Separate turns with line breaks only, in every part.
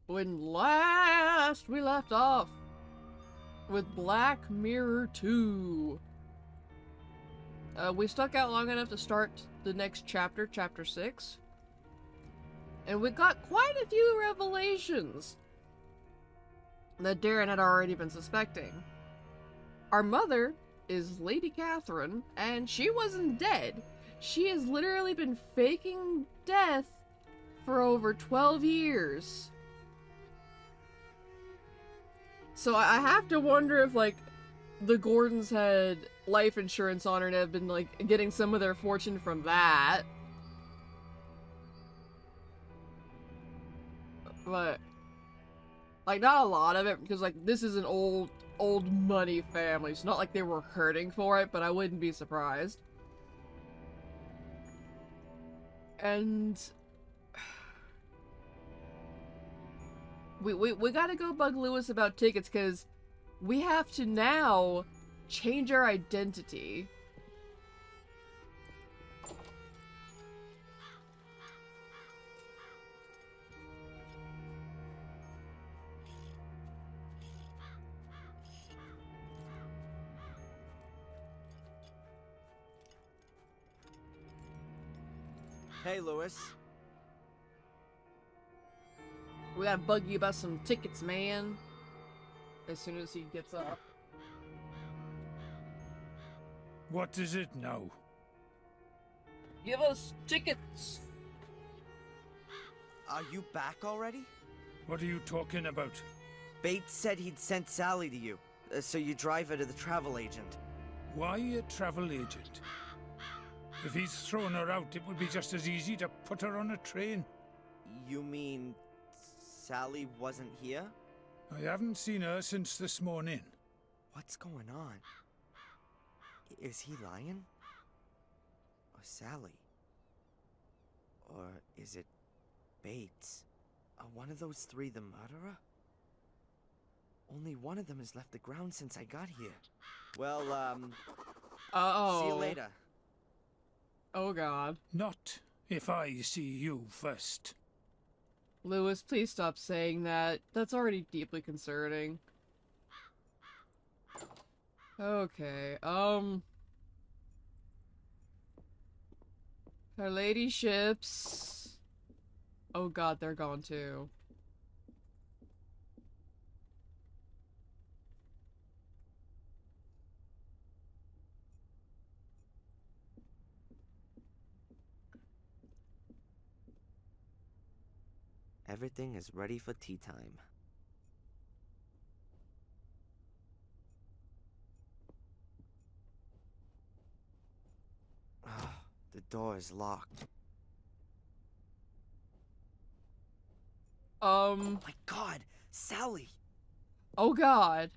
when last we left off with Black Mirror 2. We stuck out long enough to start the next chapter, chapter 6. And we got quite a few revelations that Darren had already been suspecting. Our mother is Lady Catherine, and she wasn't dead. She has literally been faking death for over 12 years. So I have to wonder if, like, the Gordons had life insurance on her and have been, like, getting some of their fortune from that. But, like, not a lot of it, because, like, this is an old money family. It's not like they were hurting for it, but I wouldn't be surprised. And we gotta go bug Lewis about tickets, because we have to now change our identity.
Hey, Lewis.
We gotta bug you about some tickets, man. As soon as he gets up.
What is it now?
Give us tickets!
Are you back already?
What are you talking about?
Bates said he'd sent Sally to you, so you drive her to the travel agent.
Why a travel agent? If he's thrown her out, it would be just as easy to put her on a train.
You mean Sally wasn't here?
I haven't seen her since this morning.
What's going on? Is he lying? Or Sally? Or is it Bates? Are one of those three the murderer? Only one of them has left the ground since I got here. Well,
Uh-oh.
see you later.
Oh god.
Not if I see you first.
Lewis, please stop saying that. That's already deeply concerning. Okay, Her ladyships. Oh god, they're gone too.
Everything is ready for tea time. The door is locked. My god, Sally!
Oh god.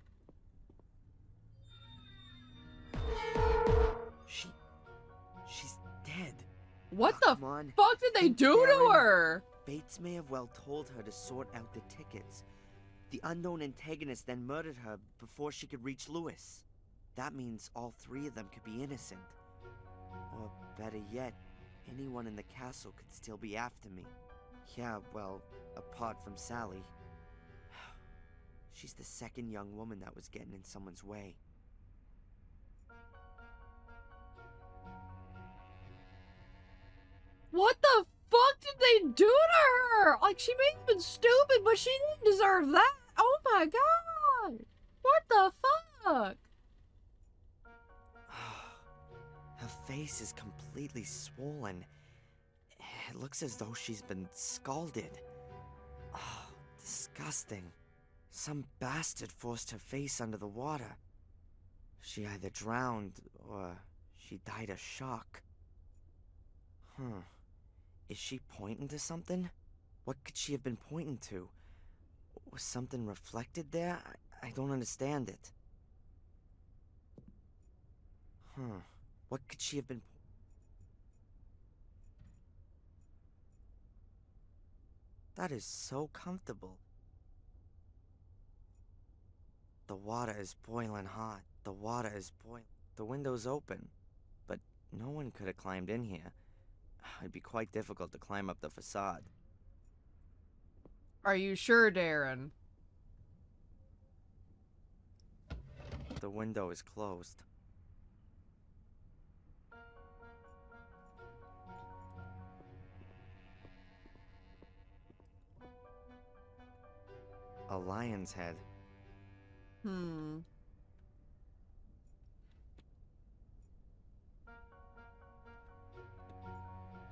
She's dead.
What
Oh,
the
come on.
fuck did they
Think,
do to
Darren.
her?
Bates may have well told her to sort out the tickets. The unknown antagonist then murdered her before she could reach Lewis. That means all three of them could be innocent. Or better yet, anyone in the castle could still be after me. Yeah, well, apart from Sally. She's the second young woman that was getting in someone's way.
What the fuck did they do to her? Like, she may have been stupid, but she didn't deserve that. Oh my god. What the fuck?
Her face is completely swollen. It looks as though she's been scalded. Oh, disgusting. Some bastard forced her face under the water. She either drowned or she died of shock. Is she pointing to something? What could she have been pointing to? Was something reflected there? I don't understand it. What could she have been... That is so comfortable. The water is boiling hot. The water is boiling. The window's open. But no one could have climbed in here. It'd be quite difficult to climb up the facade.
Are you sure, Darren?
The window is closed. A lion's head.
Hmm.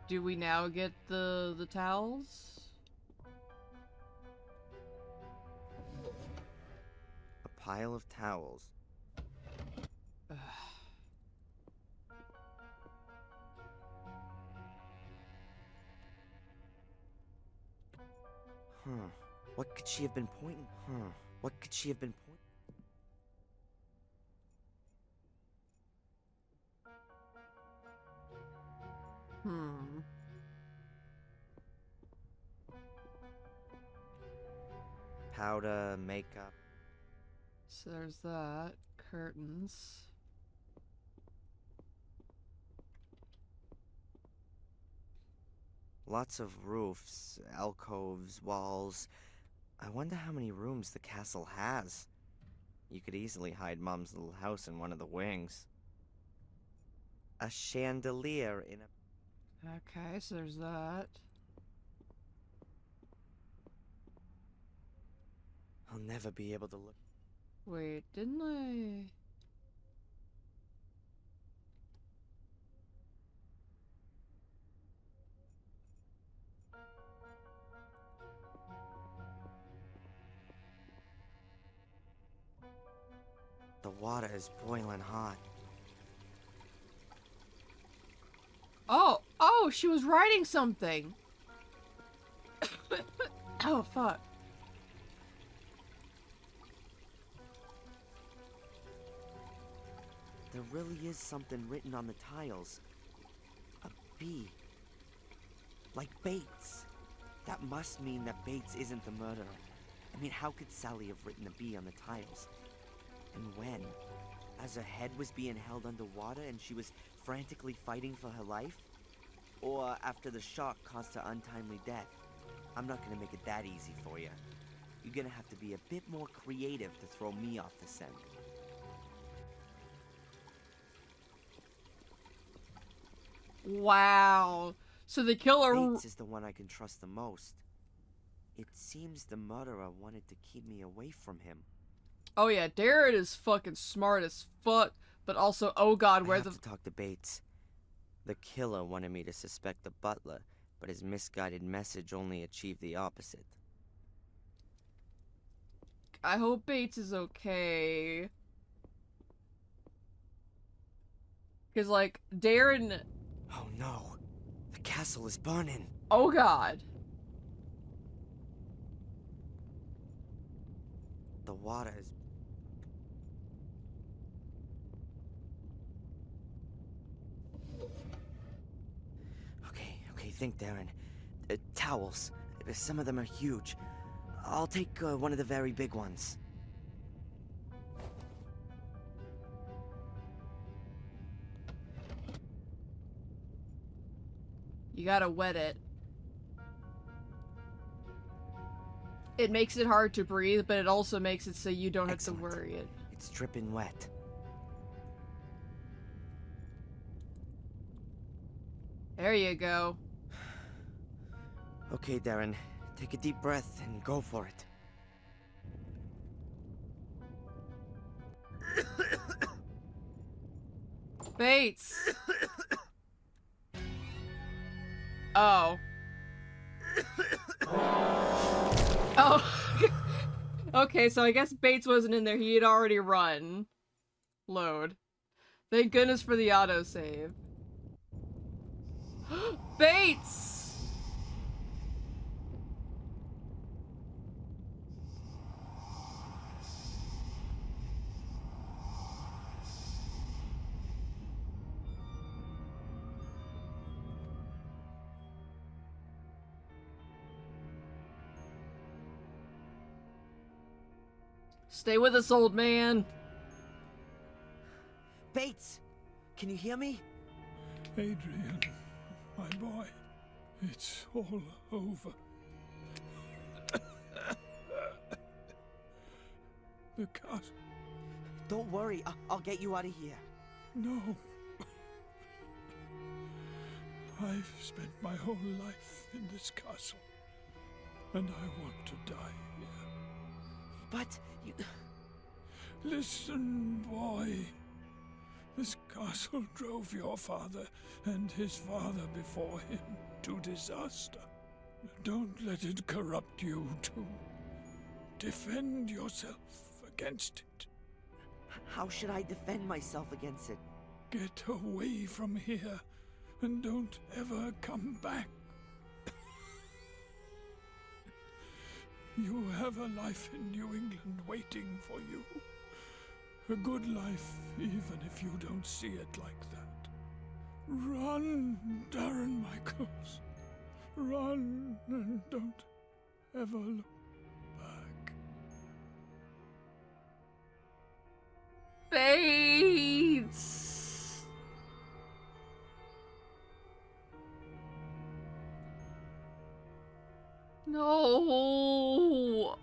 Do we now get the towels?
A pile of towels. What could she have been pointing? What could she have been pointing? Powder, makeup.
So there's that. Curtains.
Lots of roofs, alcoves, walls. I wonder how many rooms the castle has. You could easily hide Mom's little house in one of the wings. A chandelier in a...
Okay, so there's that.
I'll never be able to look...
Wait, didn't I...
The water is boiling hot.
Oh! Oh, she was writing something! Oh, fuck.
There really is something written on the tiles. A bee. Like Bates. That must mean that Bates isn't the murderer. I mean, how could Sally have written a bee on the tiles? And when? As her head was being held underwater and she was frantically fighting for her life? Or after the shock caused her untimely death? I'm not gonna make it that easy for you. You're gonna have to be a bit more creative to throw me off the scent.
Wow. So the killer...
Bates is the one I can trust the most. It seems the murderer wanted to keep me away from him.
Oh yeah, Darren is fucking smart as fuck, but also, oh god, where
I have to talk to Bates. The killer wanted me to suspect the butler, but his misguided message only achieved the opposite.
I hope Bates is okay. Cause like, Darren...
Oh no, the castle is burning.
Oh god.
The water is... Okay, think, Darren. Towels. Some of them are huge. I'll take one of the very big ones.
You gotta wet it. It makes it hard to breathe, but it also makes it so you don't have to worry it.
It's dripping wet.
There you go.
Okay, Darren. Take a deep breath and go for it.
Bates! Oh. Oh. Okay, so I guess Bates wasn't in there. He had already run. Load. Thank goodness for the autosave. Bates! Stay with us, old man.
Bates! Can you hear me?
Adrian, my boy, it's all over. The castle.
Don't worry, I'll get you out of here.
No. I've spent my whole life in this castle, and I want to die here.
But you...
Listen, boy. This castle drove your father and his father before him to disaster. Don't let it corrupt you too. Defend yourself against it.
How should I defend myself against it?
Get away from here and don't ever come back. You have a life in New England waiting for you. A good life, even if you don't see it like that. Run, Darren Michaels. Run and don't ever look back.
Fates! No!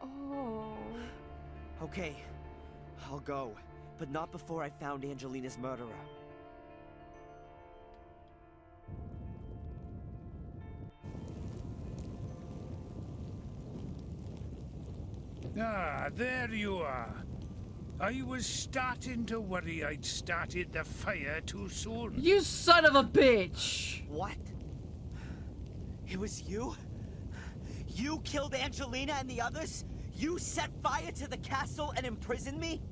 Oh.
Okay, I'll go, but not before I found Angelina's murderer.
Ah, there you are. I was starting to worry I'd started the fire too soon.
You son of a bitch!
What? It was you? You killed Angelina and the others? You set fire to the castle and imprisoned me?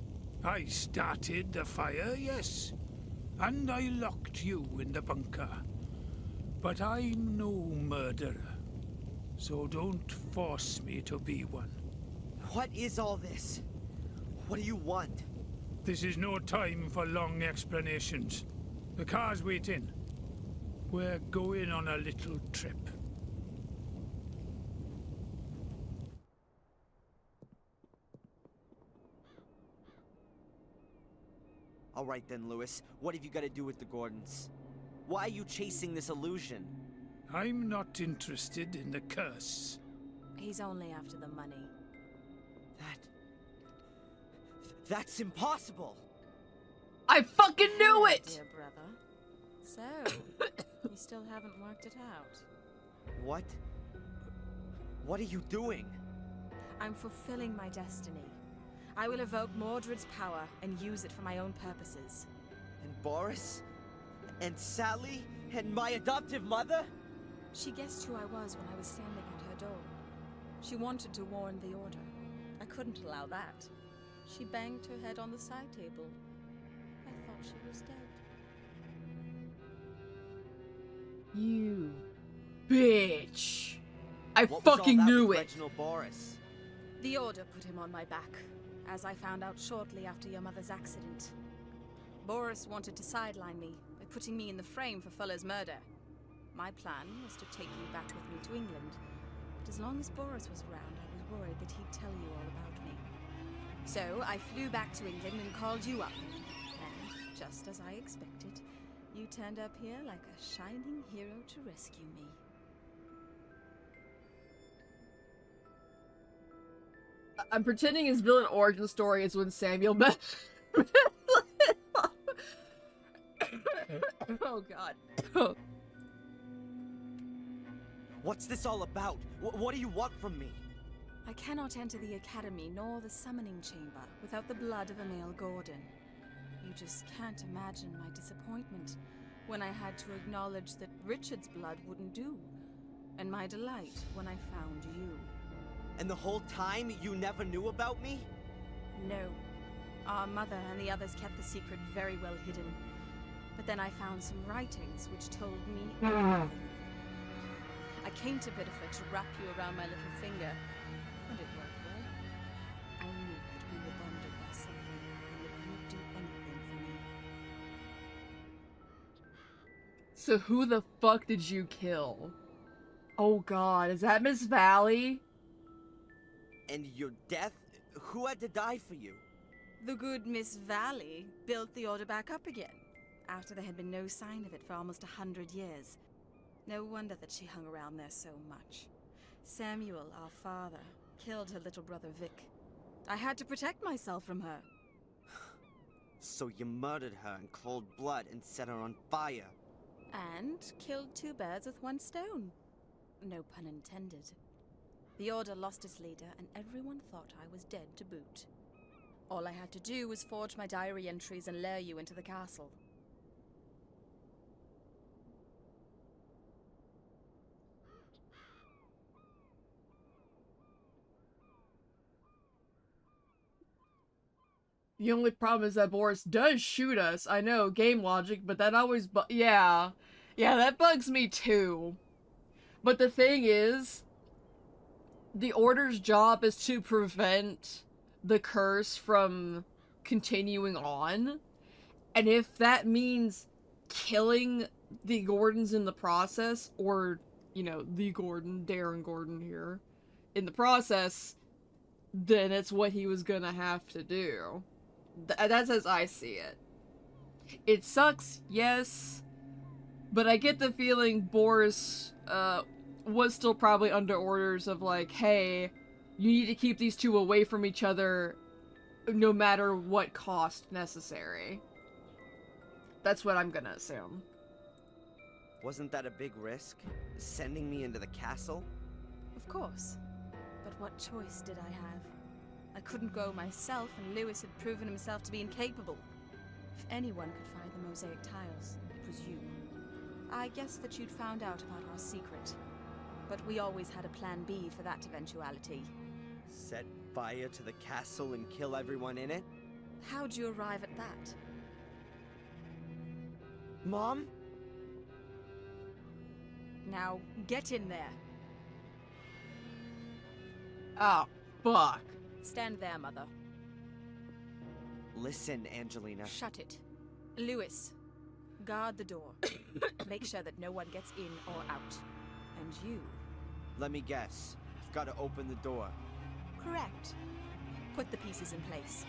I started the fire, yes. And I locked you in the bunker. But I'm no murderer. So don't force me to be one.
What is all this? What do you want?
This is no time for long explanations. The car's waiting. We're going on a little trip.
All right then, Lewis. What have you got to do with the Gordons? Why are you chasing this illusion?
I'm not interested in the curse.
He's only after the money.
That's impossible!
I fucking knew it!
Dear brother. So, you still haven't worked it out.
What? What are you doing?
I'm fulfilling my destiny. I will evoke Mordred's power and use it for my own purposes.
And Boris? And Sally? And my adoptive mother?
She guessed who I was when I was standing at her door. She wanted to warn the Order. I couldn't allow that. She banged her head on the side table. I thought she was dead.
You bitch. I
What was
fucking
all that
knew
with
it.
Reginald Boris?
The Order put him on my back, as I found out shortly after your mother's accident. Boris wanted to sideline me by putting me in the frame for Fuller's murder. My plan was to take you back with me to England, but as long as Boris was around, I was worried that he'd tell you all about me. So I flew back to England and called you up. And, just as I expected, you turned up here like a shining hero to rescue me.
I'm pretending his villain origin story is when Samuel met. Oh god.
What's this all about? What do you want from me?
I cannot enter the Academy nor the Summoning Chamber without the blood of a male Gordon. You just can't imagine my disappointment when I had to acknowledge that Richard's blood wouldn't do, and my delight when I found you.
And the whole time you never knew about me?
No. Our mother and the others kept the secret very well hidden. But then I found some writings which told me everything. I came to Biddeford to wrap you around my little finger, and it worked well. I knew that we were bonded by something, and that you'd do anything for me.
So who the fuck did you kill? Oh god, is that Miss Valley?
And your death? Who had to die for you?
The good Miss Valley built the Order back up again. after there had been no sign of it for almost 100 years. No wonder that she hung around there so much. Samuel, our father, killed her little brother Vic. I had to protect myself from her.
So you murdered her in cold blood and set her on fire.
And killed 2 birds with 1 stone. No pun intended. The Order lost its leader, and everyone thought I was dead to boot. All I had to do was forge my diary entries and lure you into the castle.
The only problem is that Boris does shoot us. I know, game logic, but that always yeah. Yeah, that bugs me too. But the thing is, the Order's job is to prevent the curse from continuing on. And if that means killing the Gordons in the process, or, you know, the Gordon, Darren Gordon here, in the process, then it's what he was gonna have to do. That's as I see it. It sucks, yes, but I get the feeling Boris was still probably under orders of like, hey, you need to keep these 2 away from each other no matter what cost necessary. That's what I'm gonna assume.
Wasn't that a big risk? Sending me into the castle?
Of course. But what choice did I have? I couldn't go myself, and Lewis had proven himself to be incapable. If anyone could find the mosaic tiles, it was you. I guess that you'd found out about our secret. But we always had a plan B for that eventuality.
Set fire to the castle and kill everyone in it?
How'd you arrive at that?
Mom?
Now, get in there.
Oh, fuck.
Stand there, Mother.
Listen, Angelina.
Shut it. Lewis, guard the door. Make sure that no one gets in or out. And you?
Let me guess. I've got to open the door.
Correct. Put the pieces in place.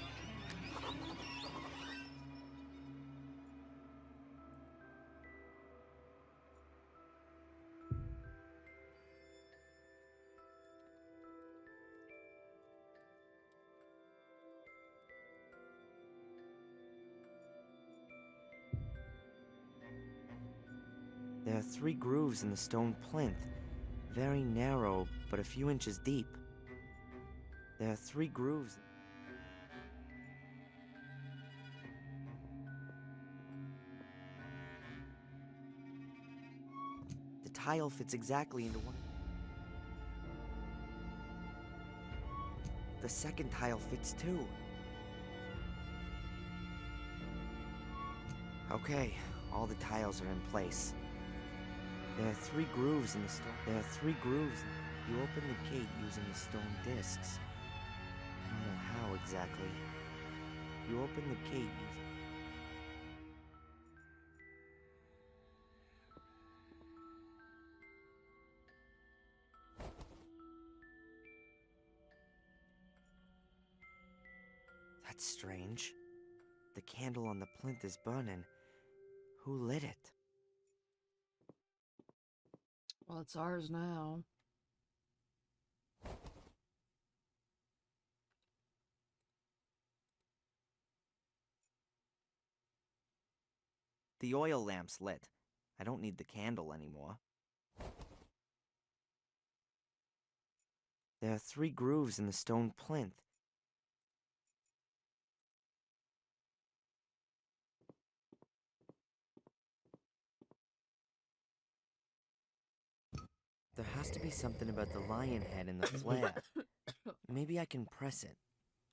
There are 3 grooves in the stone plinth. Very narrow, but a few inches deep. There are 3 grooves. The tile fits exactly into one. The second tile fits too. Okay, all the tiles are in place. There are 3 grooves in the stone. There are 3 grooves. You open the gate using the stone discs. I don't know how exactly. You open the gate using... That's strange. The candle on the plinth is burning. Who lit it?
Well, it's ours now.
The oil lamp's lit. I don't need the candle anymore. There are 3 grooves in the stone plinth. There has to be something about the lion head in the flare. Maybe I can press it.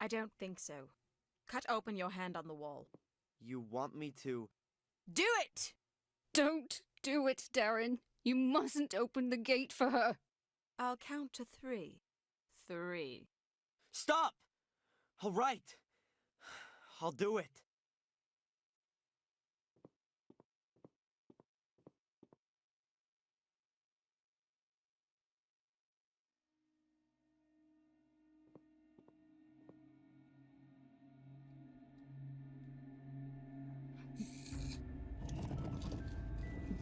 I don't think so. Cut open your hand on the wall.
You want me to...
Do it!
Don't do it, Darren. You mustn't open the gate for her.
I'll count to 3. 3.
Stop! All right. I'll do it.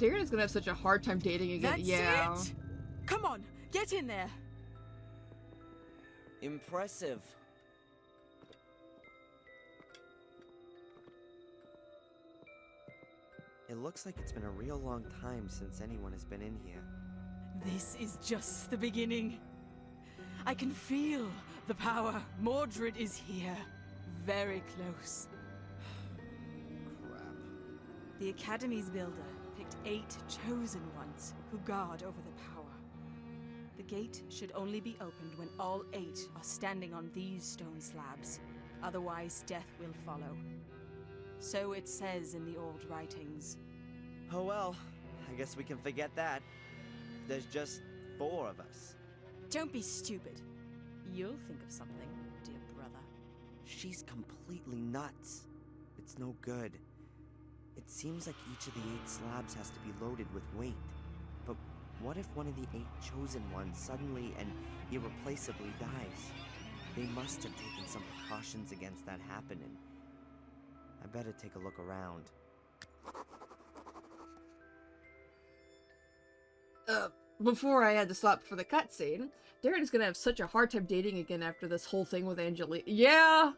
Darren is gonna have such a hard time dating again.
That's
yeah.
it! Come on, get in there.
Impressive. It looks like it's been a real long time since anyone has been in here.
This is just the beginning. I can feel the power. Mordred is here. Very close.
Crap.
The Academy's builder picked 8 chosen ones who guard over the power. The gate should only be opened when all 8 are standing on these stone slabs. Otherwise, death will follow. So it says in the old writings.
Oh well, I guess we can forget that. There's just 4 of us.
Don't be stupid. You'll think of something, dear brother.
She's completely nuts. It's no good. It seems like each of the 8 slabs has to be loaded with weight. But what if one of the 8 chosen ones suddenly and irreplaceably dies? They must have taken some precautions against that happening. I better take a look around.
Before I had to stop for the cutscene, Darren is gonna have such a hard time dating again after this whole thing with Angelina. Yeah!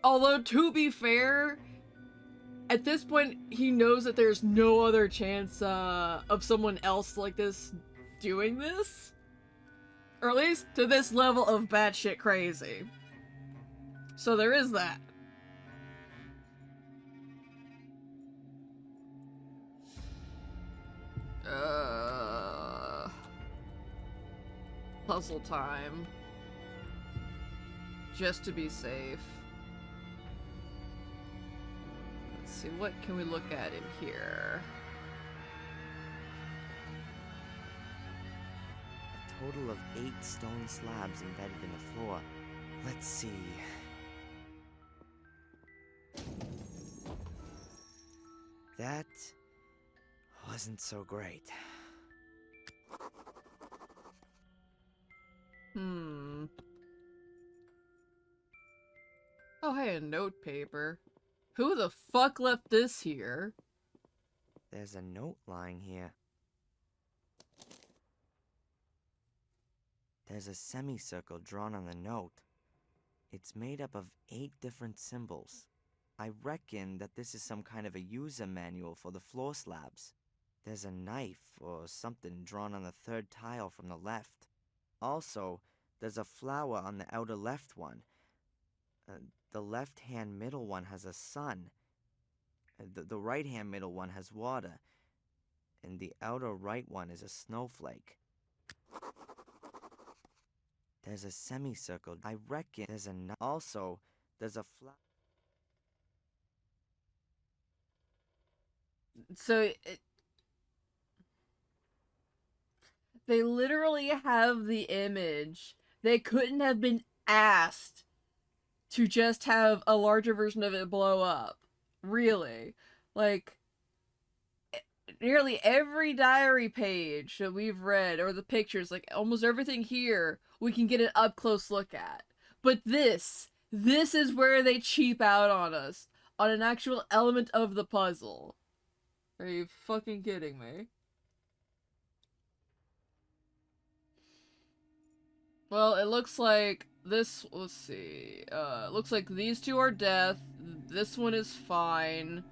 Although, to be fair, at this point, he knows that there's no other chance of someone else like this doing this. Or at least to this level of batshit crazy. So there is that. Puzzle time. Just to be safe. Let's see, what can we look at in here?
A total of 8 stone slabs embedded in the floor. Let's see. That wasn't so great.
Oh, hey, a note paper. Who the fuck left this here?
There's a note lying here. There's a semicircle drawn on the note. It's made up of 8 different symbols. I reckon that this is some kind of a user manual for the floor slabs. There's a knife or something drawn on the 3rd tile from the left. Also, there's a flower on the outer left one. The left-hand middle one has a sun. The right-hand middle one has water. And the outer right one is a snowflake. There's a semicircle. I reckon there's a... Also, there's a flower...
So, they literally have the image. They couldn't have been asked to just have a larger version of it blow up. Really. Like, nearly every diary page that we've read, or the pictures, like almost everything here, we can get an up-close look at. But this is where they cheap out on us. On an actual element of the puzzle. Are you fucking kidding me? Well, it looks like this, let's see, looks like these 2 are death, this one is fine,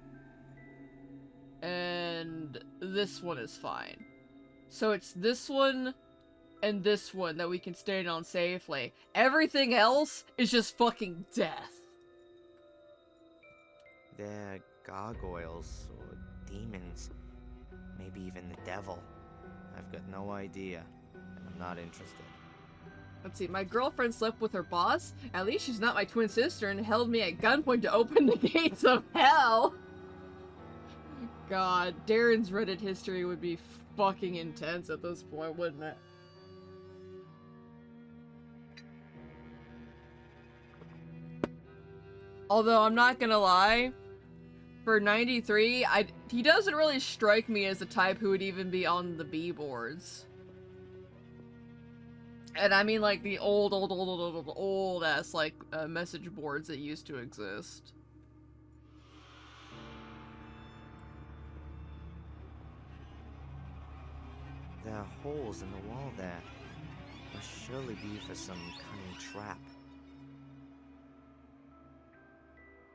and this one is fine. So it's this one and this one that we can stand on safely. Everything else is just fucking death.
They're gargoyles or demons. Maybe even the devil. I've got no idea, and I'm not interested.
Let's see, my girlfriend slept with her boss. At least she's not my twin sister and held me at gunpoint to open the gates of hell. God, Darren's Reddit history would be fucking intense at this point, wouldn't it? Although, I'm not gonna lie, for 93, he doesn't really strike me as the type who would even be on the B-boards. And I mean, like, the old ass, like, message boards that used to exist.
There are holes in the wall there. Must surely be for some cunning trap.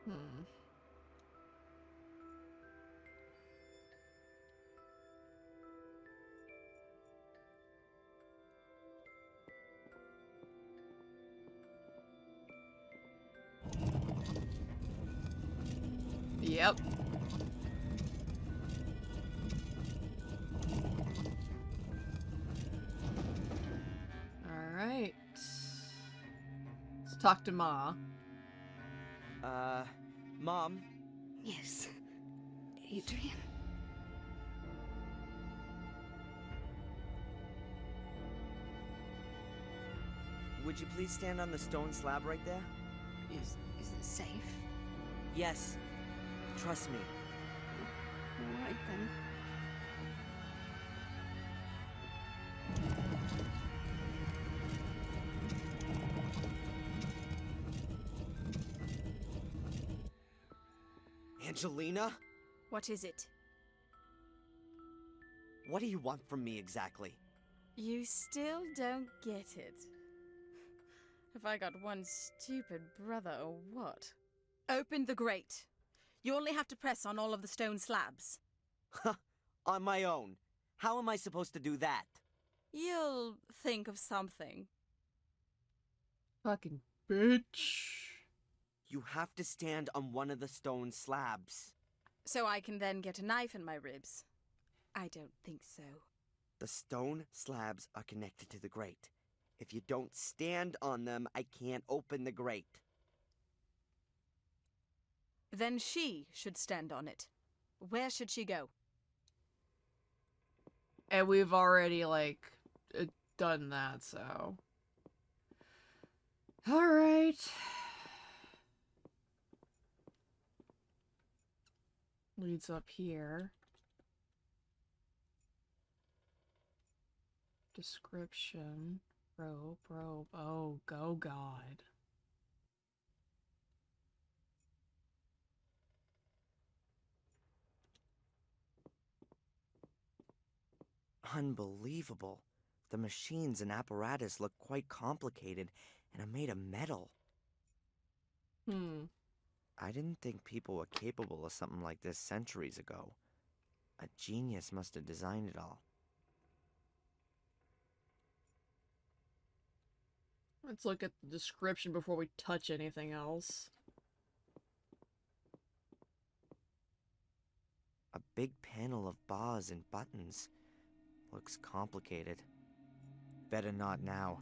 Hmm. Yep. Alright. Let's talk to Ma.
Mom?
Yes. Adrian.
Would you please stand on the stone slab right there?
Is it safe?
Yes. Trust me.
All right then.
Angelina?
What is it?
What do you want from me exactly?
You still don't get it. Have I got one stupid brother or what? Open the grate. You only have to press on all of the stone slabs.
On my own. How am I supposed to do that?
You'll think of something.
Fucking bitch.
You have to stand on one of the stone slabs.
So I can then get a knife in my ribs. I don't think so.
The stone slabs are connected to the grate. If you don't stand on them, I can't open the grate.
Then she should stand on it. Where should she go?
And we've already, like, done that, so. Alright. Leads up here. Description. Rope. Oh, go God.
Unbelievable. The machines and apparatus look quite complicated and are made of metal. I didn't think people were capable of something like this centuries ago. A genius must have designed it all.
Let's look at the description before we touch anything else.
A big panel of bars and buttons. Looks complicated. Better not now.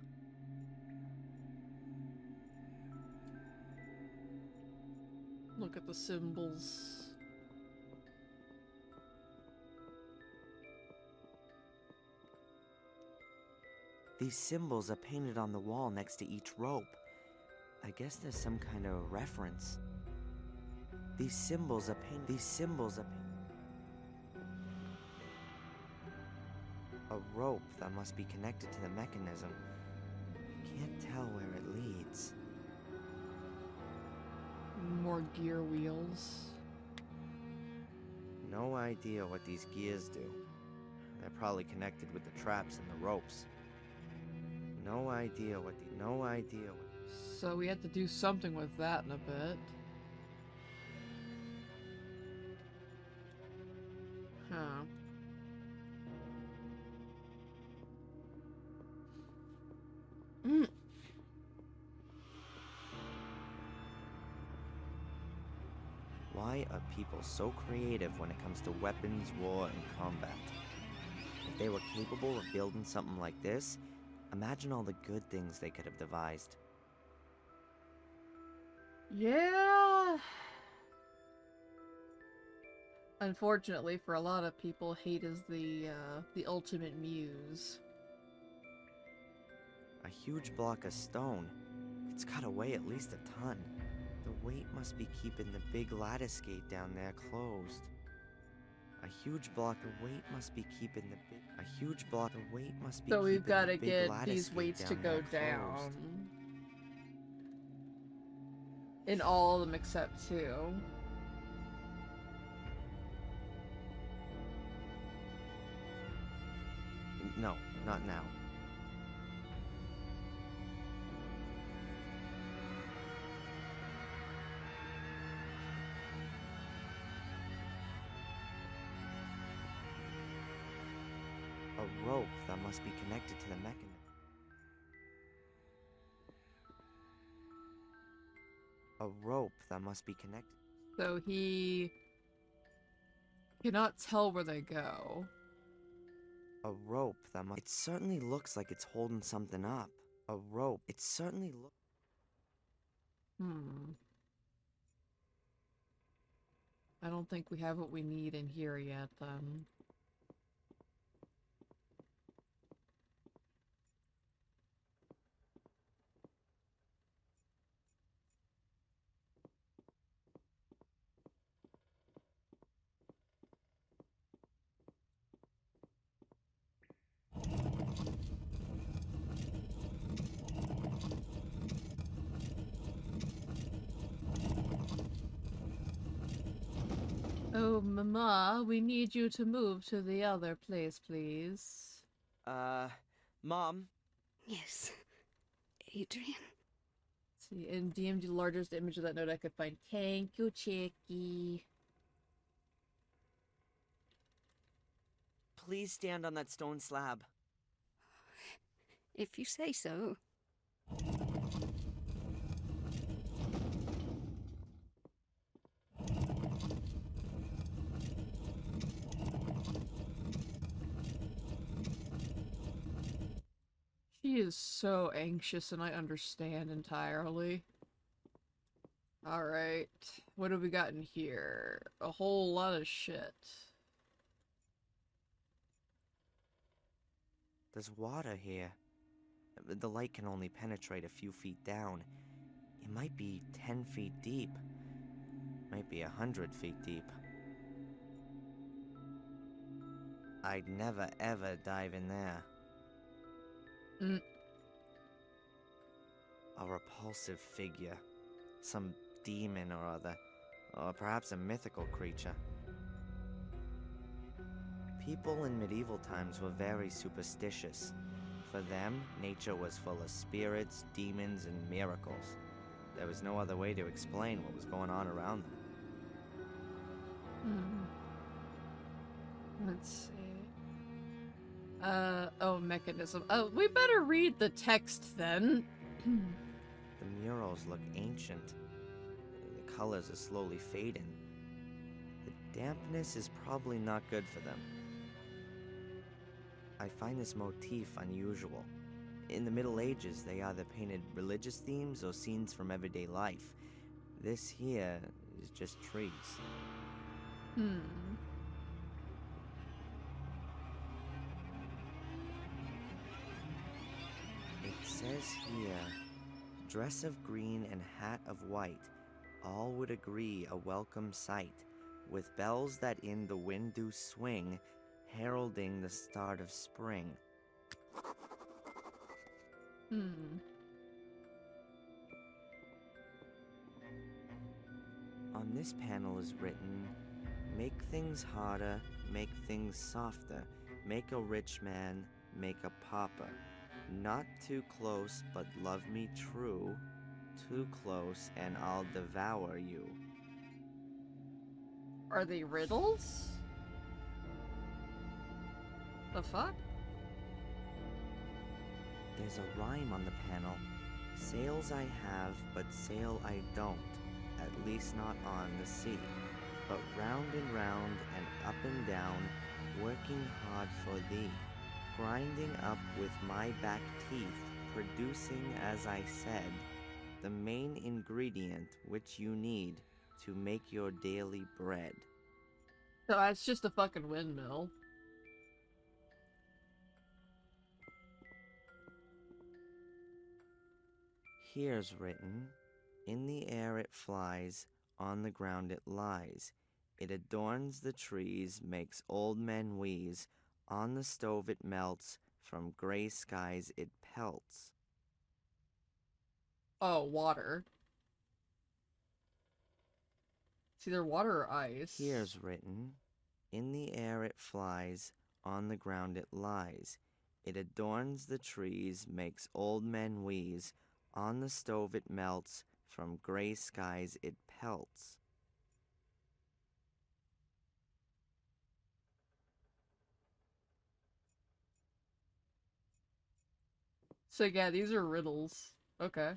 Look at the symbols.
These symbols are painted on the wall next to each rope. I guess there's some kind of reference. These symbols are painted. A rope that must be connected to the mechanism. I can't tell where it leads.
More gear wheels.
No idea what these gears do. They're probably connected with the traps and the ropes. No idea what.
So we have to do something with that in a bit. Huh.
Why are people so creative when it comes to weapons, war, and combat? If they were capable of building something like this, imagine all the good things they could have devised.
Yeah. Unfortunately, for a lot of people, hate is the ultimate muse.
A huge block of stone. It's gotta weigh at least a ton. The weight must be keeping the big lattice gate down there closed. A huge block of weight must be keeping the big. A huge block of weight must be.
So we've
got to
get these weights to go down. In all of them except 2.
No, not now. A rope that must be connected to the mechanism. A rope that must be connected.
So he cannot tell where they go.
A rope that must... It certainly looks like it's holding something up. A rope. It certainly looks...
I don't think we have what we need in here yet, then. Oh, Mama, we need you to move to the other place, please.
Mom?
Yes, Adrian.
See, in DMD, the largest image of that note I could find. Thank you, Chicky.
Please stand on that stone slab.
If you say so.
She is so anxious, and I understand entirely. Alright, what have we got in here? A whole lot of shit.
There's water here. The light can only penetrate a few feet down. It might be 10 feet deep. Might be 100 feet deep. I'd never ever dive in there. A repulsive figure. Some demon or other. Or perhaps a mythical creature. People in medieval times were very superstitious. For them, nature was full of spirits, demons, and miracles. There was no other way to explain what was going on around them.
Let's see. Oh, mechanism. Oh, we better read the text then.
The murals look ancient. The colors are slowly fading. The dampness is probably not good for them. I find this motif unusual. In the Middle Ages, they either painted religious themes or scenes from everyday life. This here is just trees. It says here, dress of green and hat of white, all would agree a welcome sight, with bells that in the wind do swing, heralding the start of spring. On this panel is written, make things harder, make things softer, make a rich man, make a pauper. Not too close, but love me true. Too close, and I'll devour you.
Are they riddles? The fuck?
There's a rhyme on the panel. Sails I have, but sail I don't. At least not on the sea. But round and round, and up and down, working hard for thee. Grinding up with my back teeth, producing, as I said, the main ingredient which you need to make your daily bread.
So it's just a fucking windmill.
Here's written, in the air it flies, on the ground it lies. It adorns the trees, makes old men wheeze. On the stove it melts, from gray skies it pelts.
Oh, water. It's either water or ice.
Here's written, in the air it flies, on the ground it lies. It adorns the trees, makes old men wheeze. On the stove it melts, from gray skies it pelts.
So yeah, these are riddles. Okay.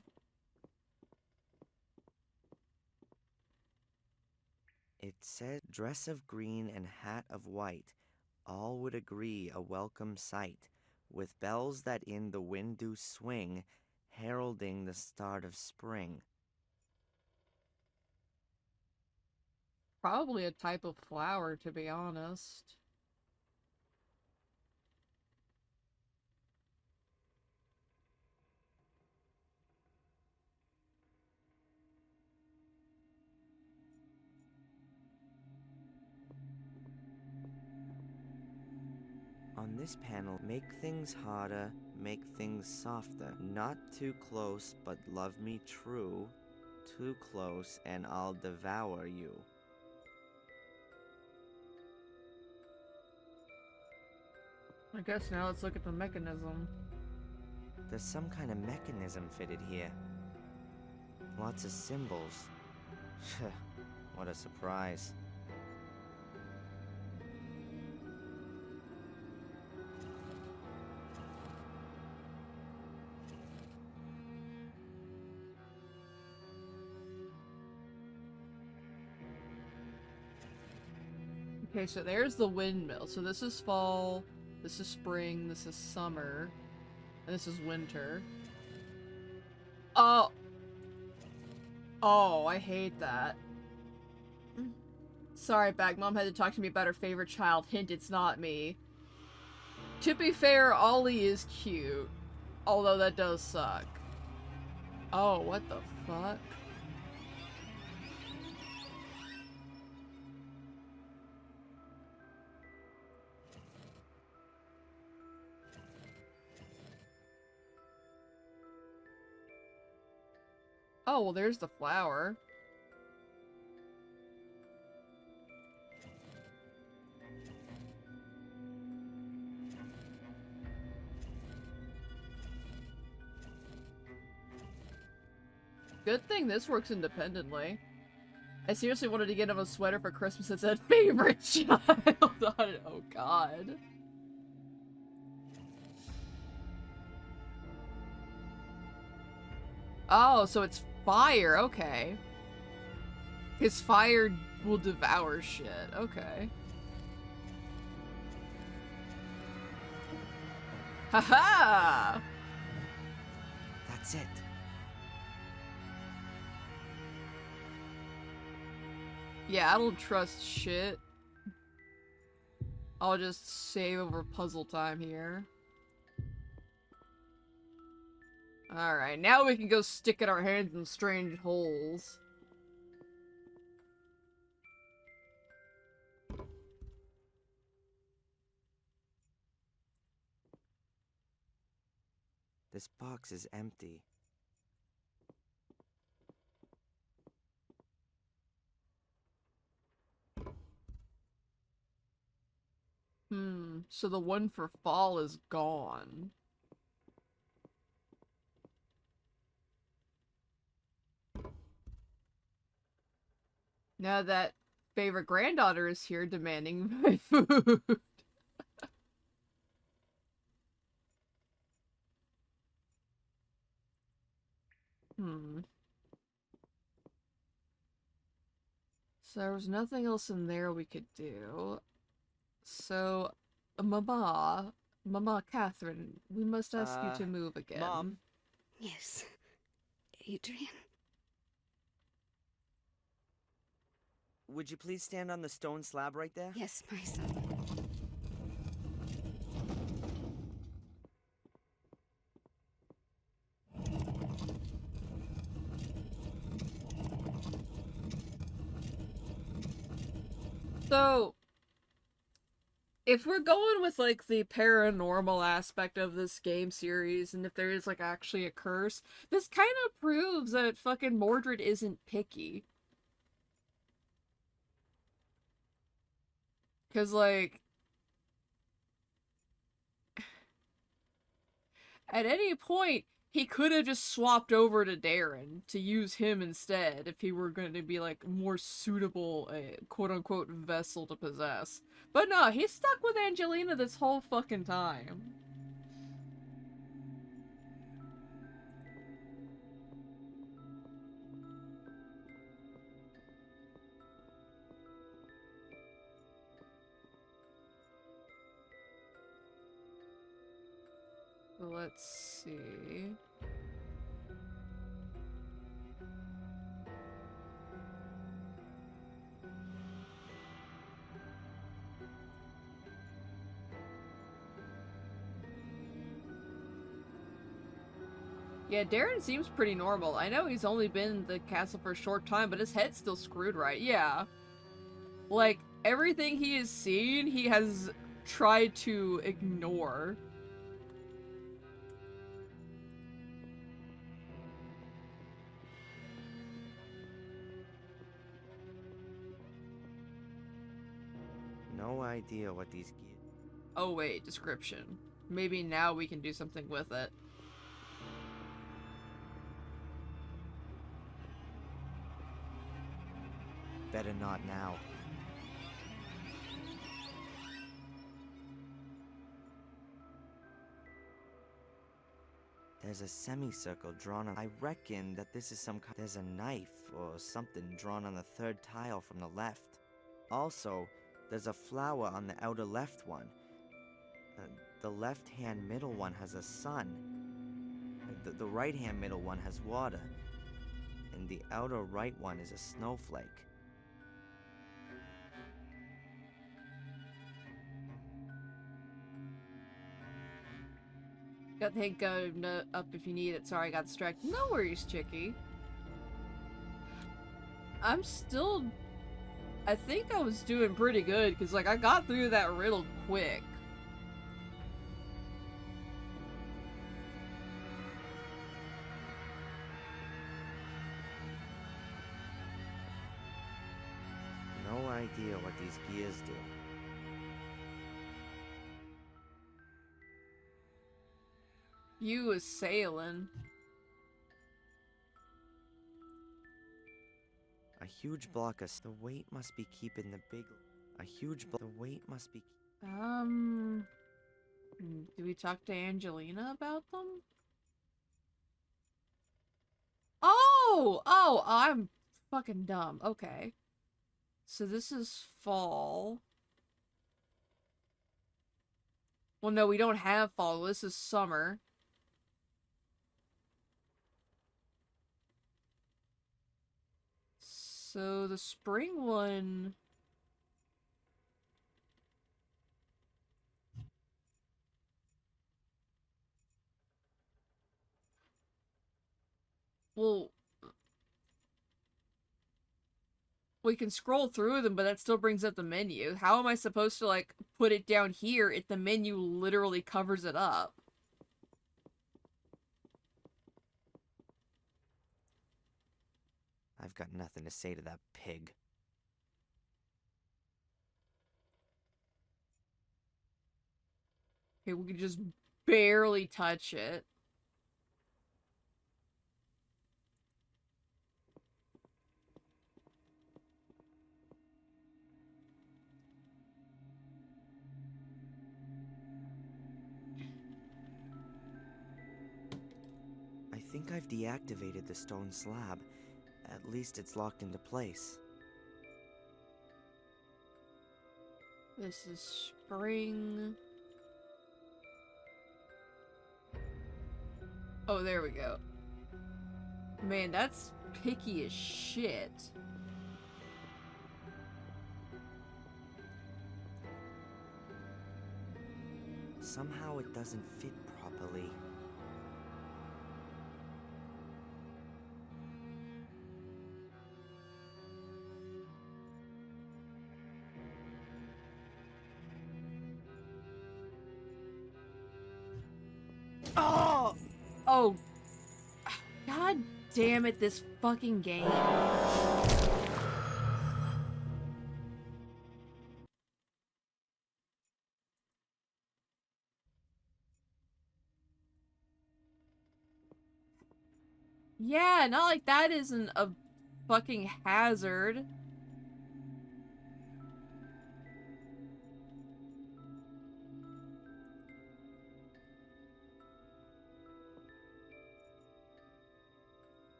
It said, dress of green and hat of white, all would agree a welcome sight, with bells that in the wind do swing, heralding the start of spring.
Probably a type of flower, to be honest.
On this panel, make things harder, make things softer. Not too close, but love me true. Too close, and I'll devour you.
I guess now let's look at the mechanism.
There's some kind of mechanism fitted here. Lots of symbols. What a surprise.
Okay, so there's the windmill. So this is fall, this is spring, this is summer, and this is winter. Oh! Oh, I hate that. Sorry, Bag Mom had to talk to me about her favorite child. Hint, it's not me. To be fair, Ollie is cute. Although that does suck. Oh, what the fuck? Oh, well, there's the flower. Good thing this works independently. I seriously wanted to get him a sweater for Christmas that said favorite child on it. Oh god. Oh, so it's fire, okay. His fire will devour shit, okay. Haha!
That's it.
Yeah, I don't trust shit. I'll just save over puzzle time here. Alright, now we can go sticking our hands in strange holes.
This box is empty.
So the one for fall is gone. Now that favorite granddaughter is here demanding my food. So there was nothing else in there we could do. So, Mama Catherine, we must ask you to move again.
Mom?
Yes, Adrian.
Would you please stand on the stone slab right there?
Yes, my son.
So, if we're going with, like, the paranormal aspect of this game series, and if there is, like, actually a curse, this kind of proves that fucking Mordred isn't picky. Because, like... At any point, he could have just swapped over to Darren to use him instead if he were going to be like more suitable, quote-unquote vessel to possess. But no, he's stuck with Angelina this whole fucking time. Let's see. Yeah, Darren seems pretty normal. I know he's only been in the castle for a short time, but his head's still screwed right. Yeah. Like, everything he has seen, he has tried to ignore.
No idea what these gears...
Oh wait, description. Maybe now we can do something with it.
Better not now. There's a semicircle drawn on... I reckon that this is some kind... There's a knife or something drawn on the third tile from the left. Also, there's a flower on the outer left one. The left-hand middle one has a sun. The right-hand middle one has water. And the outer right one is a snowflake.
Got the hint gun up if you need it. Sorry, I got distracted. No worries, Chicky. I'm still... I think I was doing pretty good, because, like, I got through that riddle quick.
No idea what these gears do.
You was sailing.
A huge block of... The weight must be keeping the big... A huge block... The weight must be...
Do we talk to Angelina about them? Oh, I'm fucking dumb. Okay. So this is fall. Well, no, we don't have fall. This is summer. So the spring one... Well, we can scroll through them, but that still brings up the menu. How am I supposed to, like, put it down here if the menu literally covers it up?
I've got nothing to say to that pig.
Okay, we can just barely touch it.
I think I've deactivated the stone slab. At least it's locked into place.
This is spring. Oh, there we go. Man, that's picky as shit.
Somehow it doesn't fit properly.
Oh! Oh. God damn it, this fucking game. Yeah, not like that isn't a fucking hazard.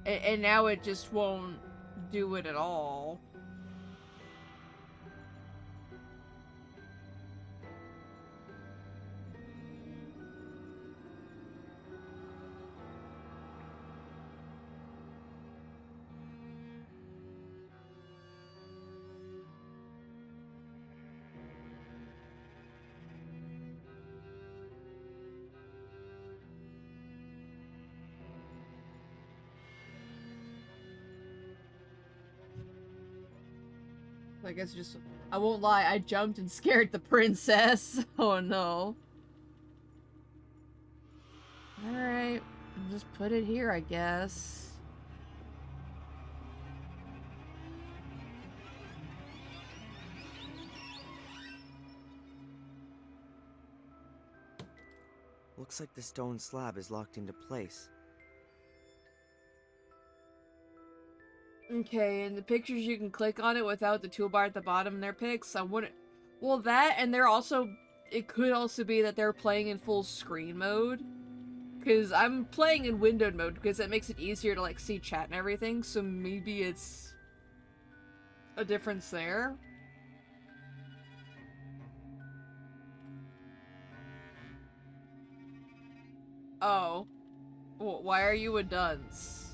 And now it just won't do it at all. I guess just... I won't lie, I jumped and scared the princess. Oh no. Alright, just put it here, I guess.
Looks like the stone slab is locked into place.
Okay, and the pictures you can click on it without the toolbar at the bottom, they're pics. I wouldn't... Well, that, and they're also... It could also be that they're playing in full screen mode. Because I'm playing in windowed mode, because it makes it easier to, like, see chat and everything, so maybe it's... a difference there. Oh. Well, why are you a dunce?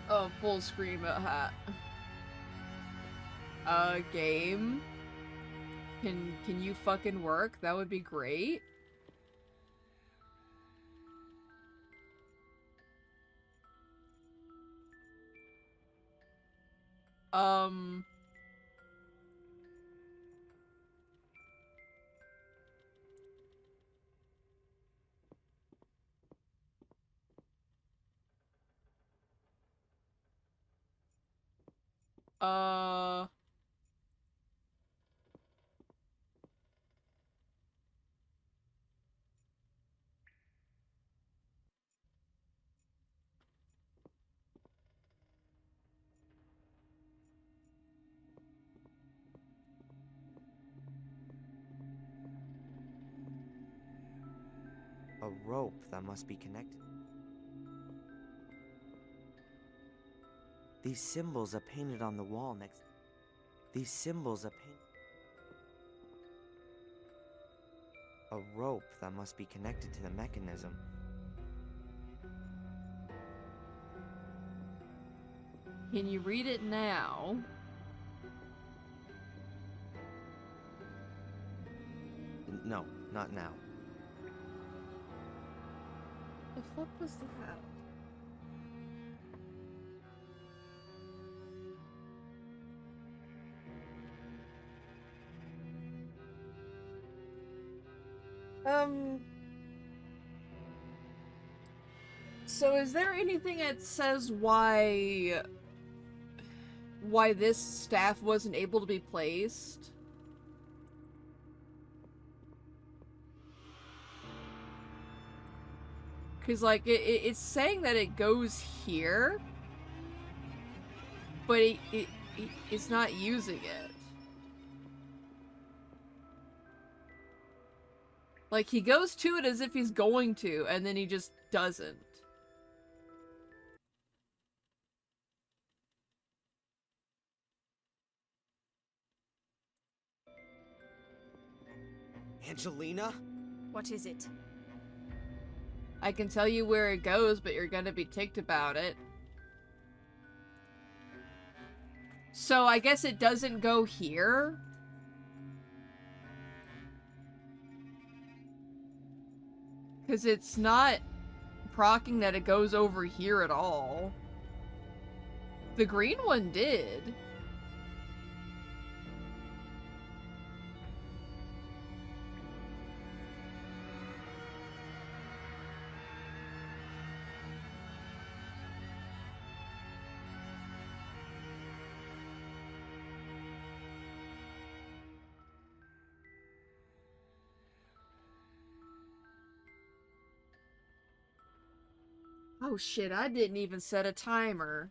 Oh, full screen hat. Game? Can you fucking work? That would be great. Uh...
A rope that must be connected. These symbols are painted on the wall next. These symbols are painted. A rope that must be connected to the mechanism.
Can you read it now?
No, not now.
The fuck was that? So is there anything that says why this staff wasn't able to be placed? Because, like, it's saying that it goes here, but it's not using it. Like, he goes to it as if he's going to, and then he just doesn't.
Angelina?
What is it?
I can tell you where it goes, but you're gonna be ticked about it. So I guess it doesn't go here? Because it's not procking that it goes over here at all. The green one did. Oh shit, I didn't even set a timer.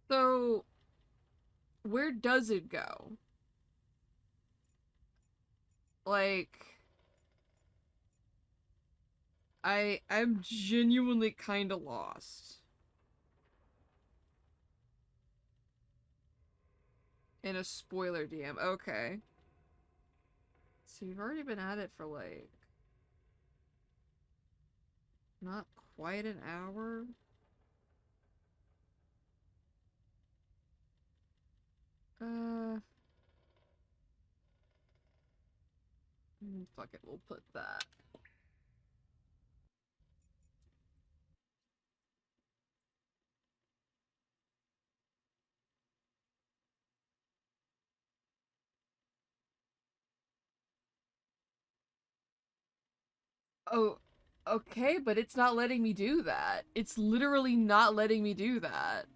So, where does it go? Like, I'm genuinely kind of lost. In a spoiler DM. Okay. So you've already been at it for like not quite an hour. Fuck it, we'll put that. Oh, okay, but it's not letting me do that. It's literally not letting me do that.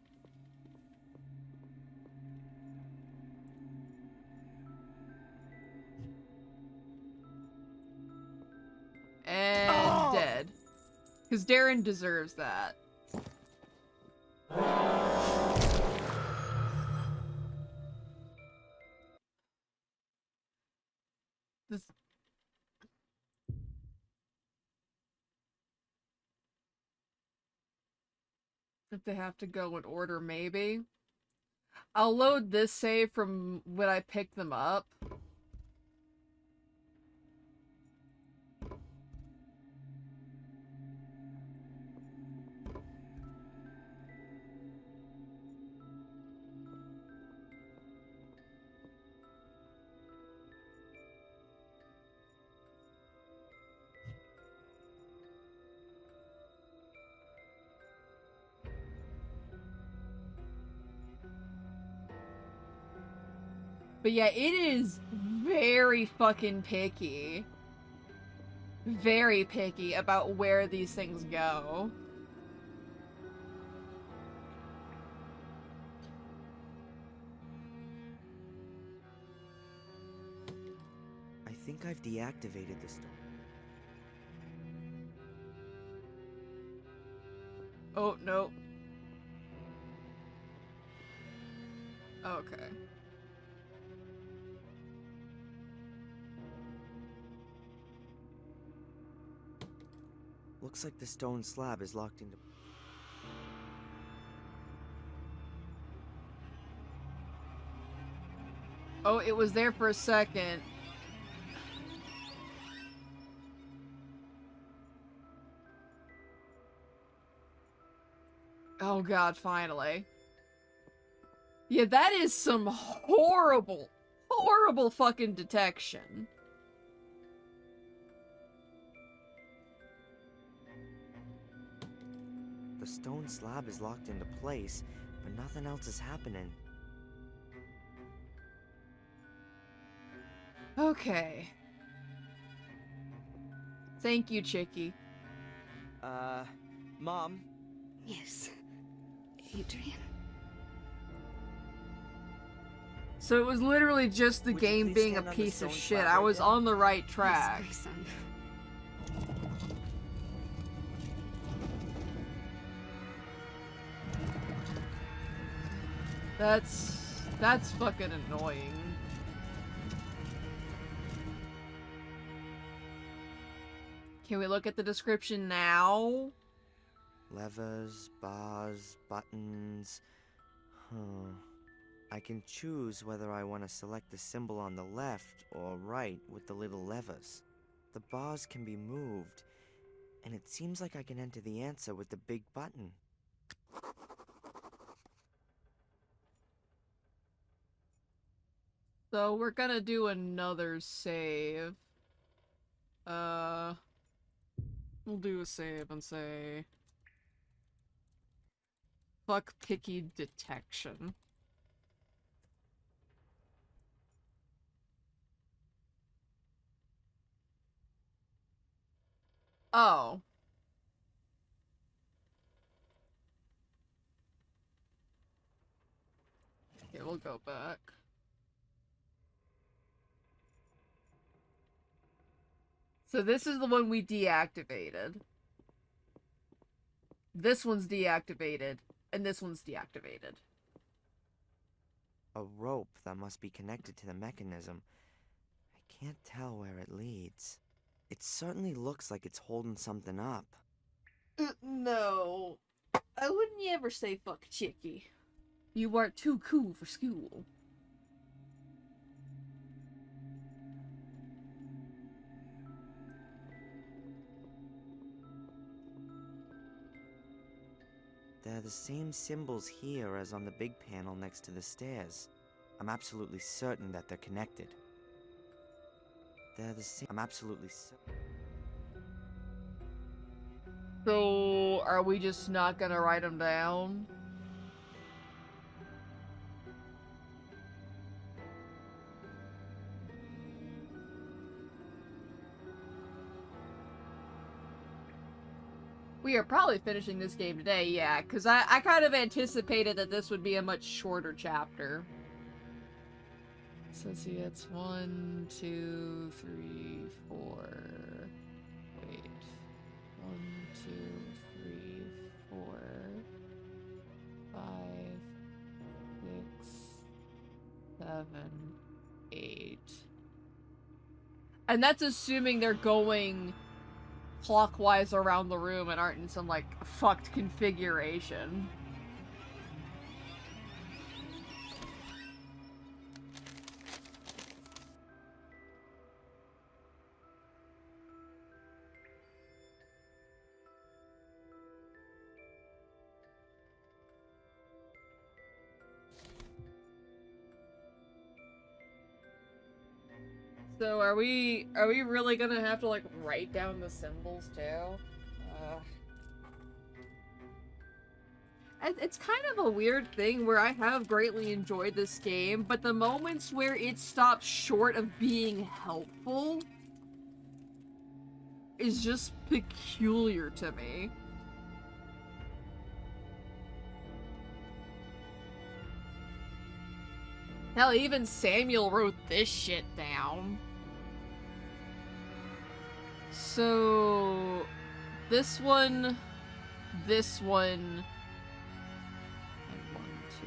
And dead. Because Darren deserves that. This... If they have to go in order, maybe. I'll load this save from when I picked them up. But yeah, it is very fucking picky. Very picky about where these things go.
I think I've deactivated the stone.
Oh, no. Okay.
Looks like the stone slab is locked into...
Oh, it was there for a second. Oh god, finally. Yeah, that is some horrible, horrible fucking detection.
The stone slab is locked into place, but nothing else is happening.
Okay. Thank you, Chicky.
Mom?
Yes, Adrian.
So it was literally just the
Would you
game
please
being a
stand on the
piece of
stone
shit.
slab
I
right
was
there?
on the right track.
Yes, my son.
That's fucking annoying. Can we look at the description now?
Levers, bars, buttons... Huh. I can choose whether I want to select the symbol on the left or right with the little levers. The bars can be moved, and it seems like I can enter the answer with the big button.
So we're gonna do another save. We'll do a save and say... Fuck picky detection. Oh. Okay, we'll go back. So this is the one we deactivated. This one's deactivated, and this one's deactivated.
A rope that must be connected to the mechanism. I can't tell where it leads. It certainly looks like it's holding something up.
No. I wouldn't ever say fuck Chicky. You are too cool for school.
They're the same symbols here as on the big panel next to the stairs. I'm absolutely certain that they're connected. They're the same. I'm absolutely certain.
So, are we just not gonna write them down? We are probably finishing this game today, yeah, because I kind of anticipated that this would be a much shorter chapter. So let's see, it's 1, 2, 3, 4. Wait. 1, 2, 3, 4, 5, 6, 7, 8. And that's assuming they're going clockwise around the room and aren't in some, like, fucked configuration. So are we really gonna have to, like, write down the symbols too? It's kind of a weird thing where I have greatly enjoyed this game, but the moments where it stops short of being helpful is just peculiar to me. Hell, even Samuel wrote this shit down. So, this one, and 1, 2,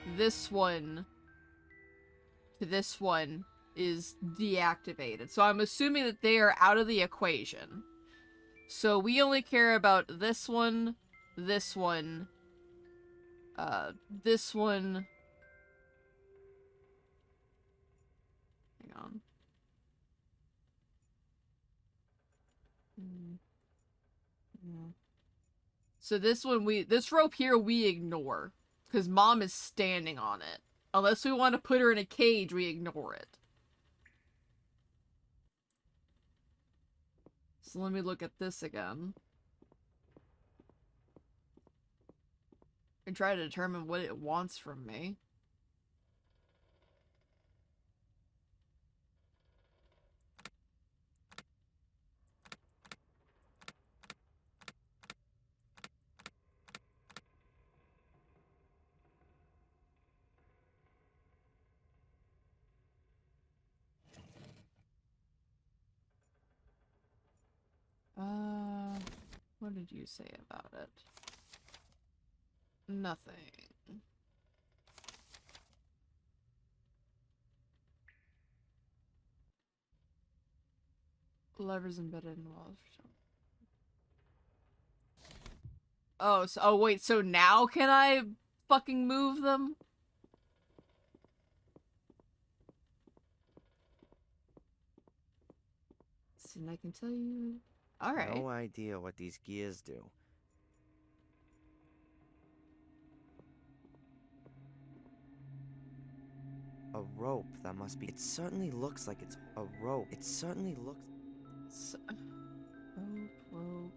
3. This one to this one is deactivated. So I'm assuming that they are out of the equation. So we only care about this one, this one, this one. Hang on. So this one this rope here we ignore. Because Mom is standing on it. Unless we want to put her in a cage, we ignore it. So let me look at this again. And try to determine what it wants from me. What did you say about it? Nothing. Levers embedded in the walls. Oh, wait, so now can I fucking move them? And I can tell you. Alright.
No idea what these gears do. A rope that must be. It certainly looks like it's a rope. It certainly looks.
Rope.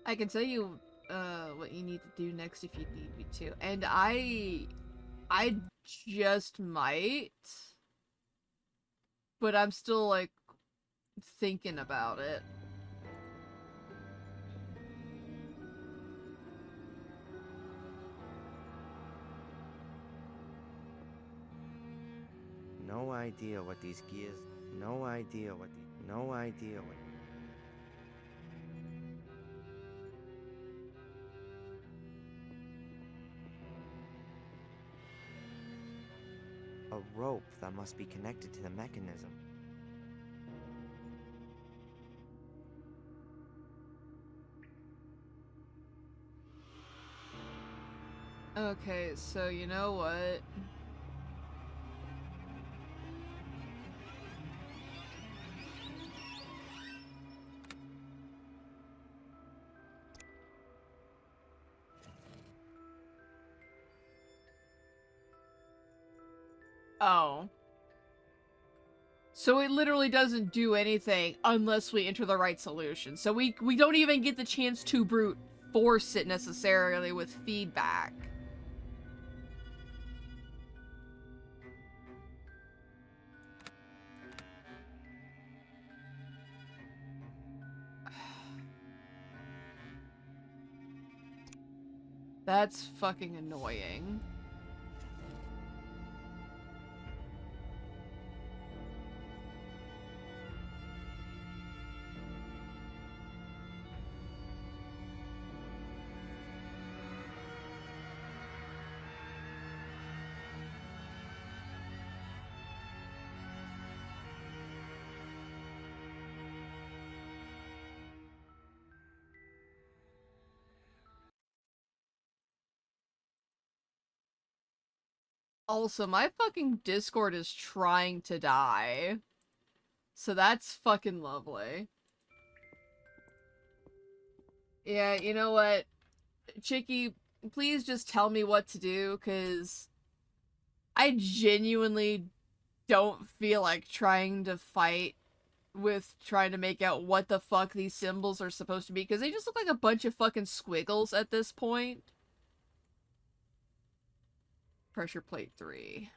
I can tell you what you need to do next if you need me to. And I I just might. But I'm still, like, thinking about it.
No idea what these gears... No idea what A rope that must be connected to the mechanism.
Okay, so you know what? Oh. So it literally doesn't do anything unless we enter the right solution. So we don't even get the chance to brute force it necessarily with feedback. That's fucking annoying. Also, my fucking Discord is trying to die. So that's fucking lovely. Yeah, you know what? Chicky, please just tell me what to do, because I genuinely don't feel like trying to fight with trying to make out what the fuck these symbols are supposed to be, because they just look like a bunch of fucking squiggles at this point. Pressure plate 3.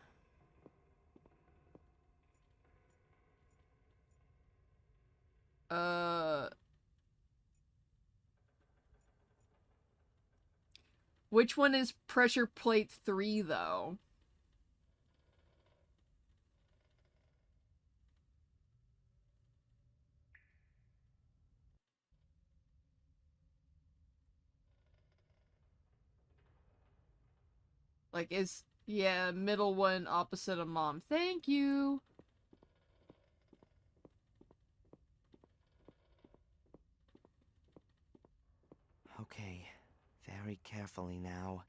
Which one is pressure plate 3, though? Like, yeah, middle one opposite of mom. Thank you!
Okay, very carefully now.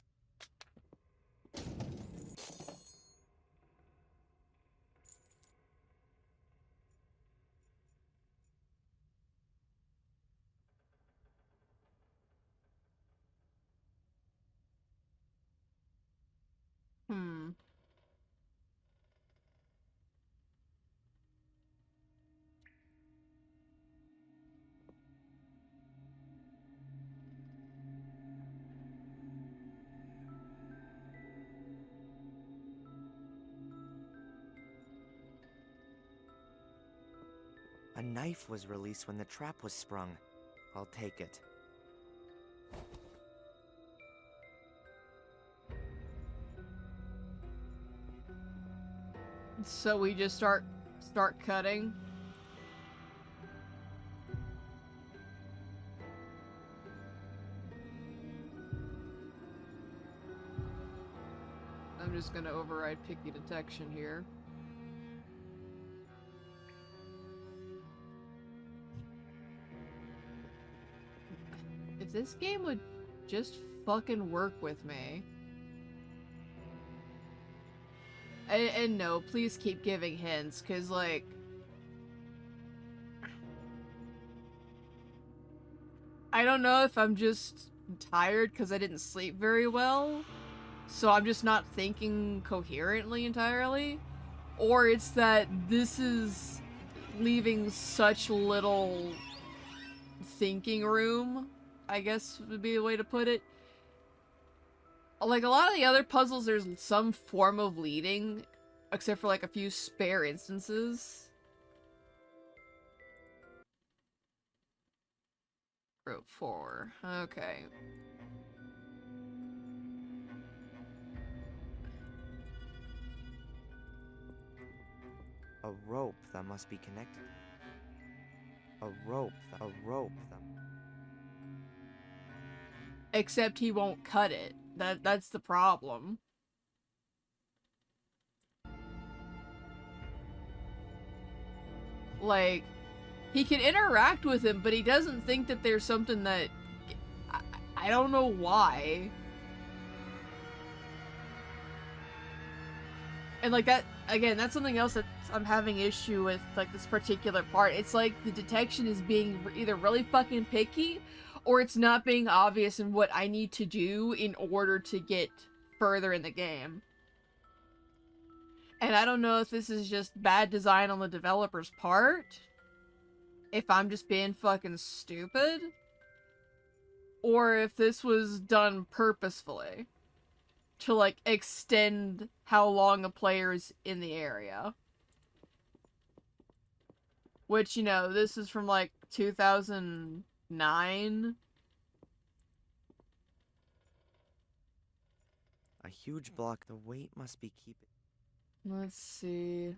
Hmm.
A knife was released when the trap was sprung. I'll take it.
So we just start cutting? I'm just gonna override picky detection here. If this game would just fucking work with me. And no, please keep giving hints, cause like... I don't know if I'm just tired because I didn't sleep very well, so I'm just not thinking coherently entirely, or it's that this is leaving such little thinking room, I guess would be the way to put it. Like, a lot of the other puzzles, there's some form of leading, except for, like, a few spare instances. Rope 4. Okay.
A rope that must be connected. A rope that...
Except he won't cut it. That's the problem. Like, he can interact with him, but he doesn't think that there's something that... I don't know why. And like that, again, that's something else that I'm having issue with, like, this particular part. It's like the detection is being either really fucking picky, or it's not being obvious in what I need to do in order to get further in the game. And I don't know if this is just bad design on the developer's part, if I'm just being fucking stupid, or if this was done purposefully to, like, extend how long a player is in the area. Which, you know, this is from, like, 2009.
A huge block. The weight must be keeping...
Let's see.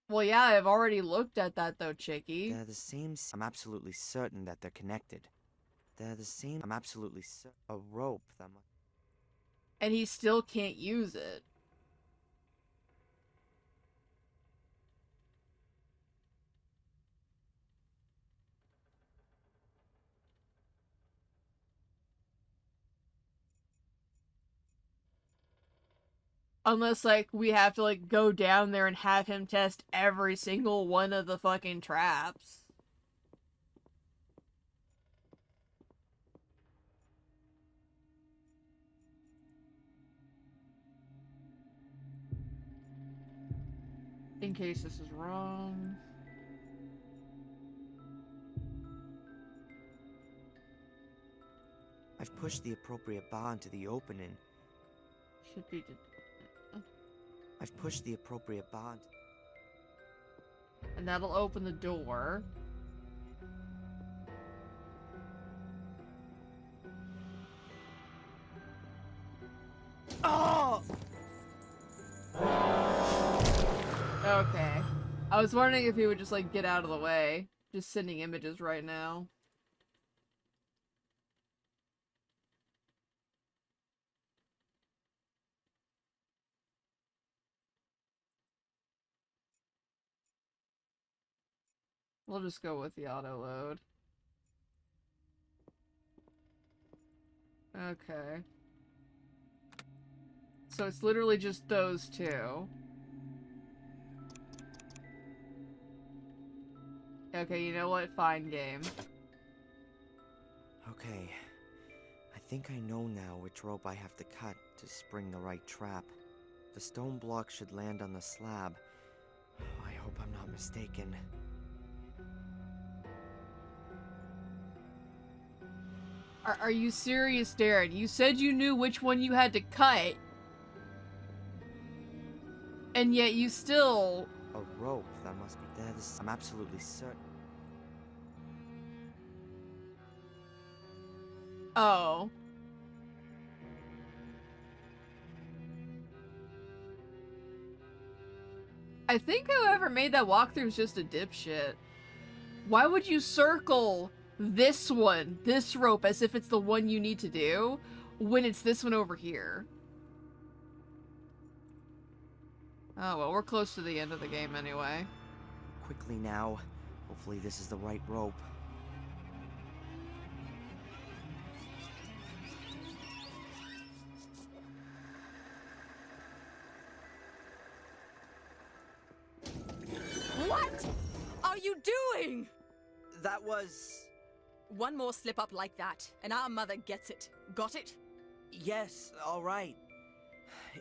Well, yeah, I've already looked at that, though, Chicky.
They're the same... I'm absolutely certain that they're connected. They're the same... I'm absolutely certain... A rope that must...
And he still can't use it. Unless, like, we have to, like, go down there and have him test every single one of the fucking traps. In case this is wrong.
I've pushed the appropriate bar into the opening.
Should be...
I've pushed the appropriate bar...
And that'll open the door.
Oh!
Okay. I was wondering if he would just, like, get out of the way. Just sending images right now. We'll just go with the auto load. Okay. So it's literally just those two. Okay, you know what? Fine, game.
Okay. I think I know now which rope I have to cut to spring the right trap. The stone block should land on the slab. I hope I'm not mistaken.
Are you serious, Darren? You said you knew which one you had to cut. And yet you still...
A rope that must be there. I'm absolutely certain.
Oh. I think whoever made that walkthrough is just a dipshit. Why would you circle this one, this rope, as if it's the one you need to do, when it's this one over here? Oh, well, we're close to the end of the game anyway.
Quickly now. Hopefully this is the right rope.
What are you doing?
That was...
One more slip up like that, and our mother gets it. Got it?
Yes, all right.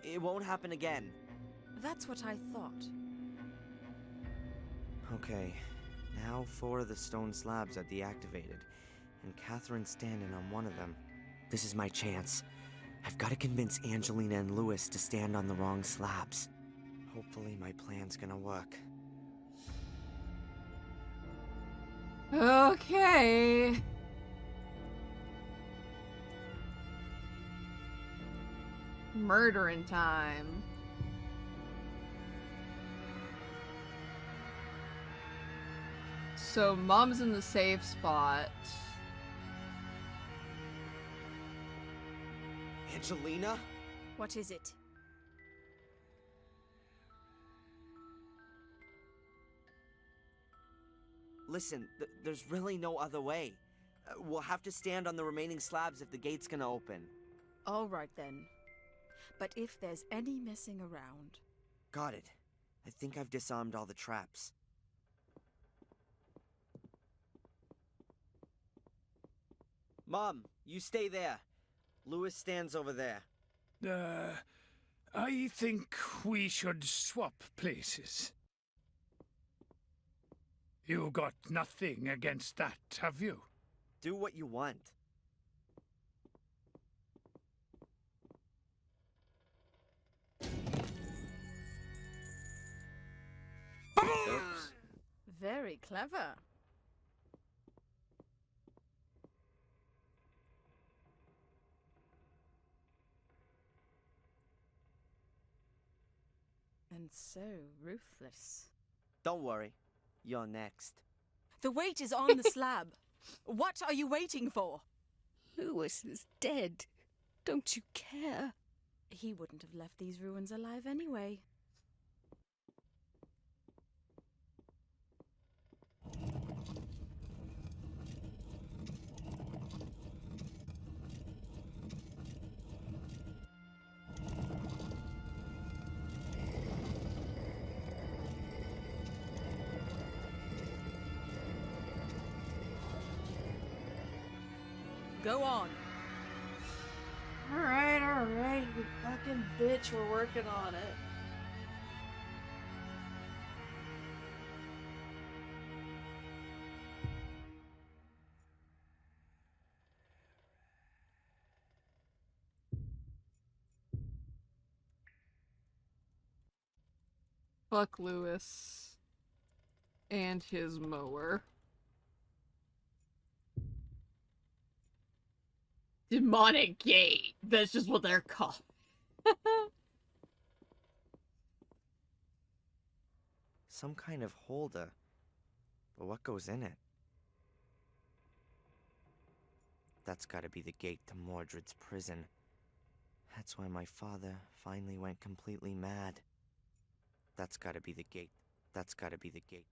It won't happen again.
That's what I thought.
Okay, now 4 of the stone slabs are deactivated, and Catherine's standing on one of them. This is my chance. I've got to convince Angelina and Lewis to stand on the wrong slabs. Hopefully my plan's gonna work.
Okay. Murdering time. So Mom's in the safe spot.
Angelina?
What is it?
Listen, there's really no other way. We'll have to stand on the remaining slabs if the gate's gonna open.
All right then. But if there's any messing around...
Got it. I think I've disarmed all the traps. Mom, you stay there. Lewis stands over there.
I think we should swap places. You got nothing against that, have you?
Do what you want. Oops.
Very clever. And so ruthless.
Don't worry. You're next.
The weight is on the slab. What are you waiting for?
Lewis is dead. Don't you care?
He wouldn't have left these ruins alive anyway. Go on.
Alright, you fucking bitch, we're working on it. Fuck Lewis. And his mower. Demonic gate. That's just what they're called.
Some kind of holder. But what goes in it? That's gotta be the gate to Mordred's prison. That's why my father finally went completely mad. That's gotta be the gate. That's gotta be the gate.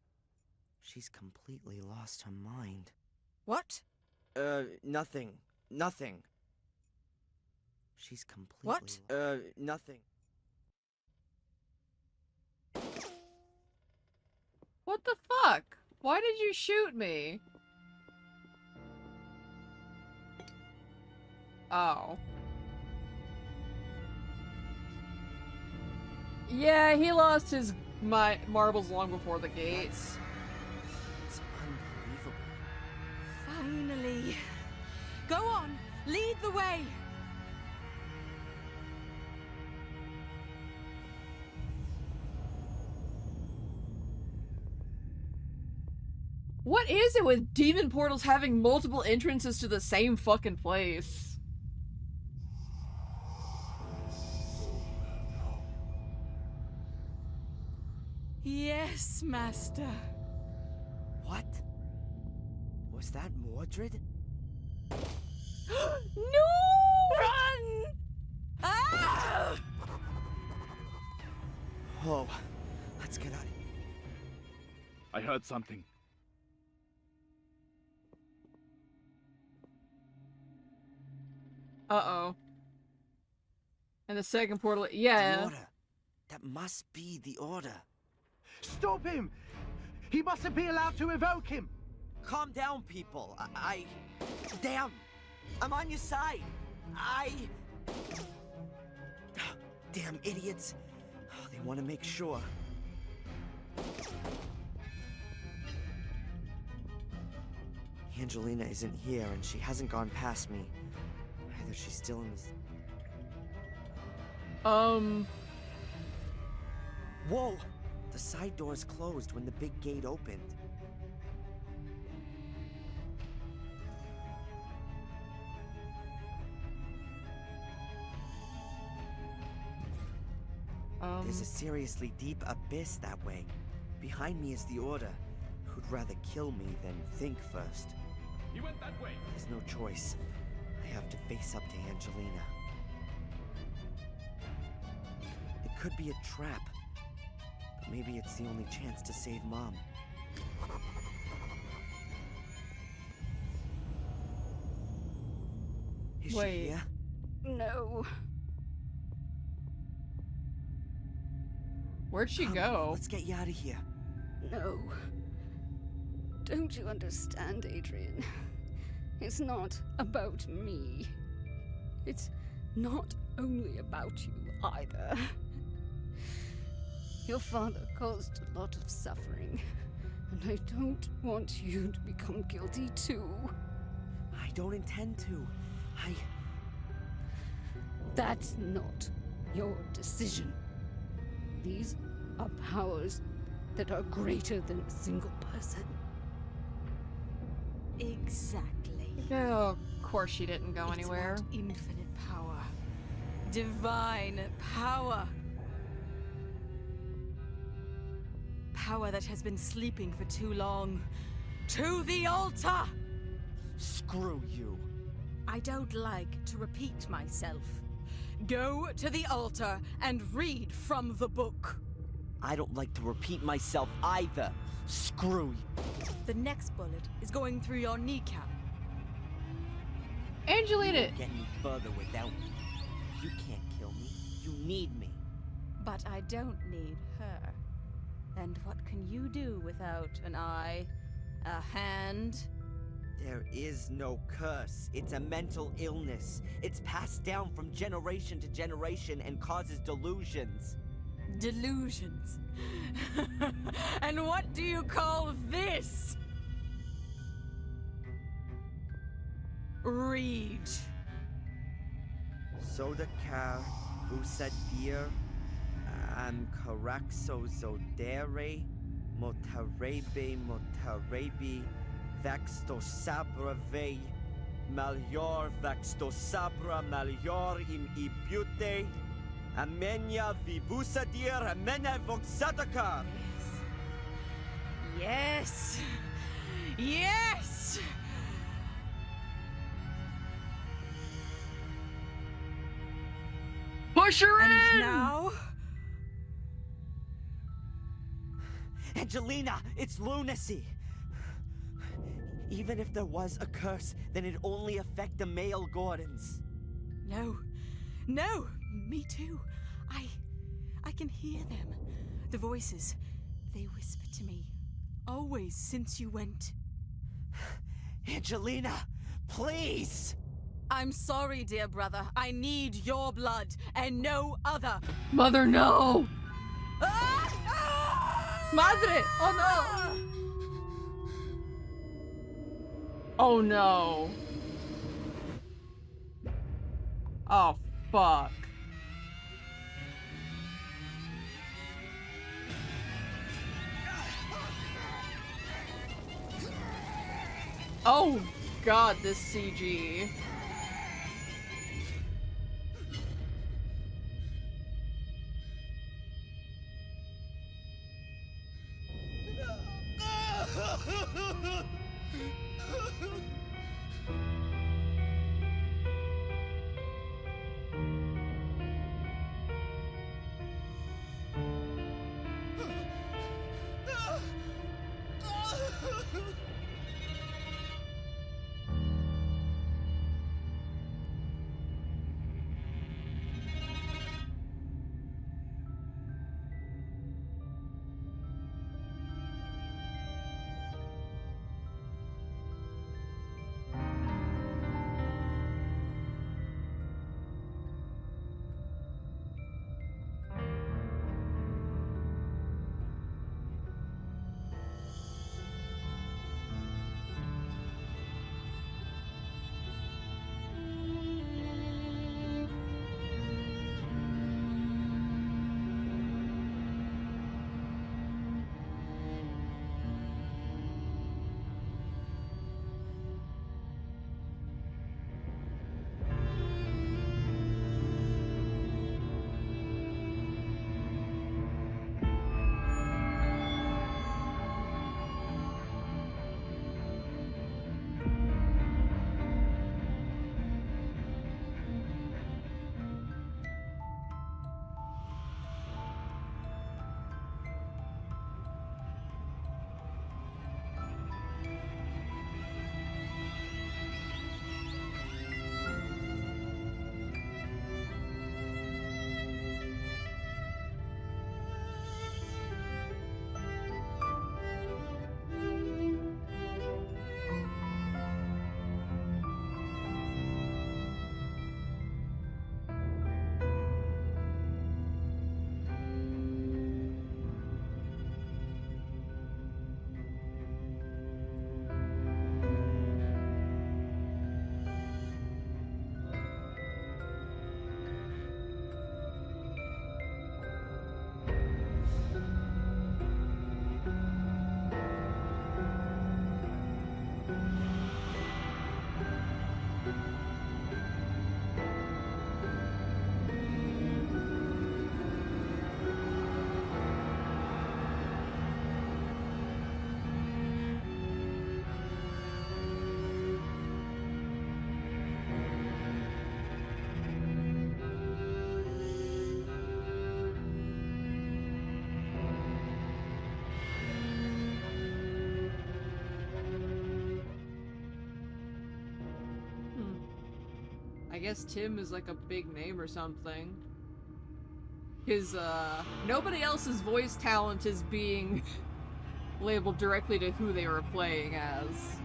She's completely lost her mind.
What?
Nothing. Nothing. She's completely...
What?
Nothing.
What the fuck? Why did you shoot me? Oh. Yeah, he lost his marbles long before the gates.
It's unbelievable.
Finally. Go on, lead the way.
What is it with demon portals having multiple entrances to the same fucking place?
Yes, Master.
What? Was that Mordred?
No!
Run! Ah!
Whoa. Let's get out of here.
I heard something.
Uh-oh. And the second portal, yeah.
The order. That must be the order.
Stop him! He mustn't be allowed to evoke him!
Calm down, people. Damn! I'm on your side. Damn idiots. They want to make sure. Angelina isn't here, and she hasn't gone past me. Either she's still in this... Whoa! The side doors closed when the big gate opened. There's a seriously deep abyss that way. Behind me is the Order, who'd rather kill me than think first.
He went that way.
There's no choice. I have to face up to Angelina. It could be a trap, but maybe it's the only chance to save Mom. Is she here?
No.
Where'd she go?
Let's get you out of here.
No. Don't you understand, Adrian? It's not about me. It's not only about you either. Your father caused a lot of suffering, and I don't want you to become guilty too.
I don't intend to.
That's not your decision. These are powers that are greater than a single person.
Exactly.
Oh, of course she didn't go anywhere.
It's about infinite power. Divine power. Power that has been sleeping for too long. To the altar!
Screw you.
I don't like to repeat myself. Go to the altar and read from the book.
I don't like to repeat myself either. Screw you.
The next bullet is going through your kneecap.
Angelina!
Get any further without me. You can't kill me. You need me.
But I don't need her. And what can you do without an eye, a hand?
There is no curse. It's a mental illness. It's passed down from generation to generation and causes delusions.
Delusions. And what do you call this? Read.
Sodakar, Busadir, Amkaraxozodere, Motarebi, Vaxtosabrave, Malior Vaxtosabra Malior im Ibute, Amenya Vibusadir, Amena Voxadakar.
Yes. Yes.
Push her in!
And now?
Angelina, it's lunacy. Even if there was a curse, then it'd only affect the male Gordons.
No. No. Me too. I can hear them. The voices. They whisper to me. Always since you went.
Angelina, please!
I'm sorry, dear brother. I need your blood and no other.
Mother, no!
Ah!
Madre! Oh no! Oh no. Oh fuck. Oh god, this CG. I guess Tim is like a big name or something. His, nobody else's voice talent is being labeled directly to who they were playing as.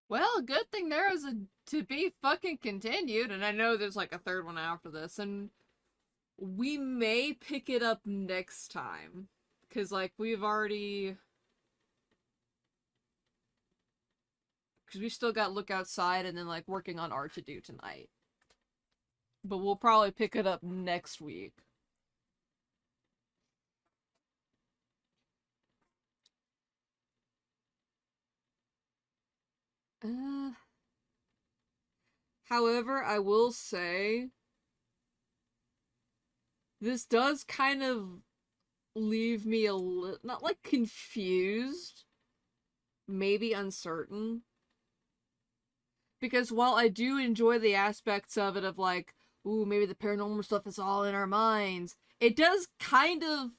Well, good thing there is a to be fucking continued, and I know there's like a third one after this, and we may pick it up next time. Cause like we've already... Cause we still got Look Outside and then like working on art to do tonight. But we'll probably pick it up next week. However, I will say this does kind of leave me a little, not like confused, maybe uncertain. Because while I do enjoy the aspects of it of like, ooh, maybe the paranormal stuff is all in our minds, it does kind of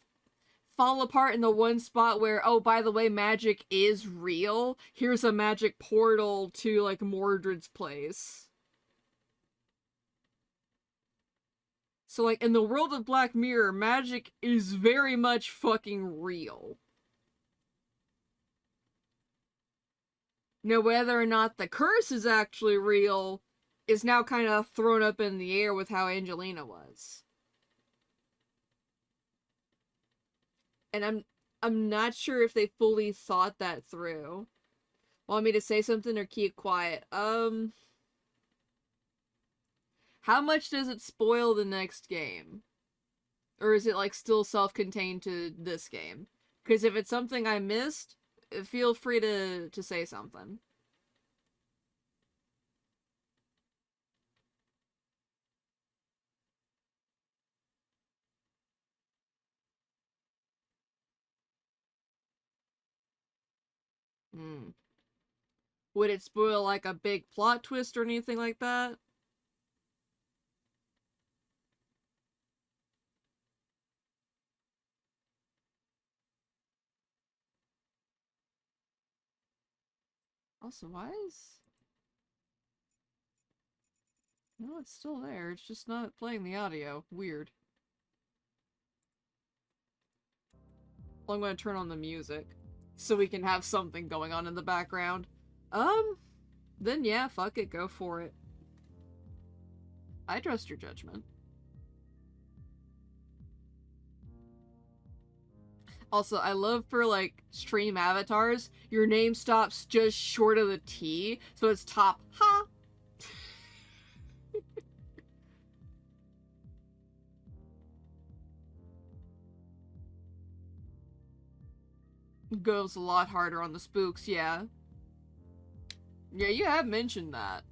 fall apart in the one spot where, oh, by the way, magic is real. Here's a magic portal to, like, Mordred's place. So, like, in the world of Black Mirror, magic is very much fucking real. Now, whether or not the curse is actually real is now kind of thrown up in the air with how Angelina was. And I'm not sure if they fully thought that through. Want me to say something or keep quiet? How much does it spoil the next game? Or is it like still self-contained to this game? Because if it's something I missed, feel free to say something. Would it spoil like a big plot twist or anything like that? Also, why is... No, it's still there. It's just not playing the audio. Weird. Well, I'm gonna turn on the music so we can have something going on in the background. Then yeah, fuck it, go for it. I trust your judgment. Also, I love for, like, stream avatars, your name stops just short of the T, so it's top ha. Goes a lot harder on the spooks, yeah. Yeah, you have mentioned that.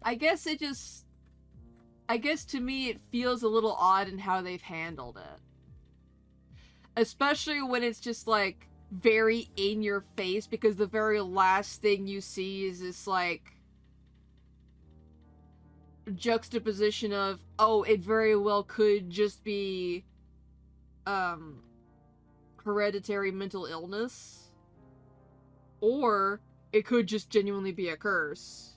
I guess to me it feels a little odd in how they've handled it. Especially when it's just like very in your face, because the very last thing you see is this like juxtaposition of, oh, it very well could just be hereditary mental illness, or it could just genuinely be a curse.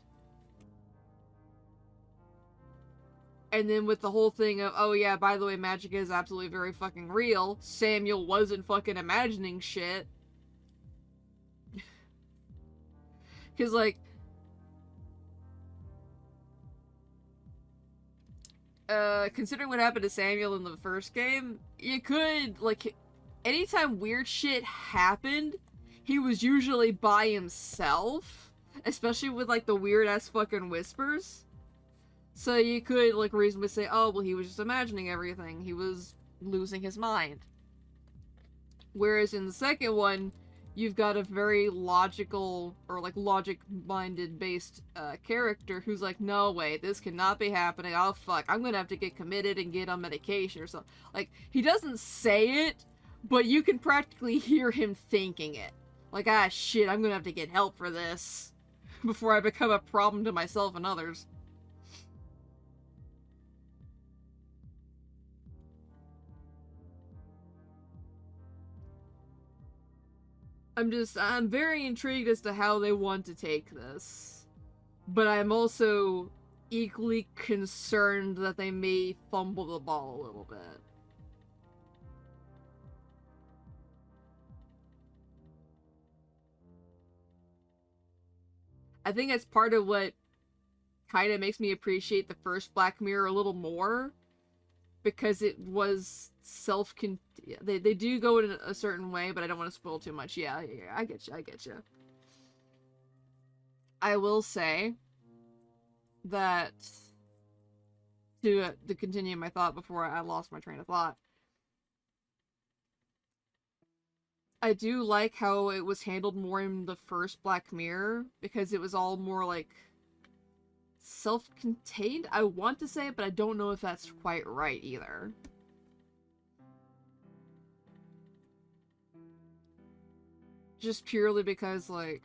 And then with the whole thing of, oh yeah, by the way, magic is absolutely very fucking real, Samuel wasn't fucking imagining shit. Because, like, considering what happened to Samuel in the first game, you could, like, anytime weird shit happened, he was usually by himself, especially with, like, the weird-ass fucking whispers. So you could, like, reasonably say, oh, well, he was just imagining everything. He was losing his mind. Whereas in the second one, you've got a very logical, or, like, logic-minded based character who's like, no, wait, this cannot be happening. Oh, fuck, I'm gonna have to get committed and get on medication or something. Like, he doesn't say it, but you can practically hear him thinking it. Like, ah, shit, I'm gonna have to get help for this before I become a problem to myself and others. I'm very intrigued as to how they want to take this. But I'm also equally concerned that they may fumble the ball a little bit. I think that's part of what kind of makes me appreciate the first Black Mirror a little more. Because it was self-contained. They do go in a certain way, but I don't want to spoil too much. Yeah, I get you. I will say that to continue my thought before I lost my train of thought. I do like how it was handled more in the first Black Mirror, because it was all more like self-contained, I want to say, but I don't know if that's quite right either. Just purely because, like...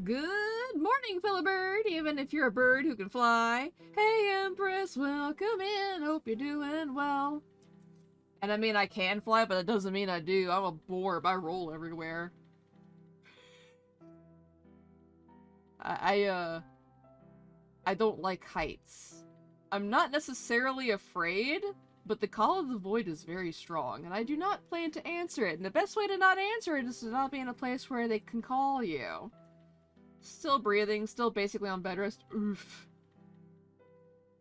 Good morning, fellow bird, even if you're a bird who can fly. Hey, Empress, welcome in, hope you're doing well. And I mean, I can fly, but it doesn't mean I do. I'm a borb, I roll everywhere. I don't like heights. I'm not necessarily afraid, but the call of the void is very strong, and I do not plan to answer it. And the best way to not answer it is to not be in a place where they can call you. Still breathing, still basically on bed rest. Oof.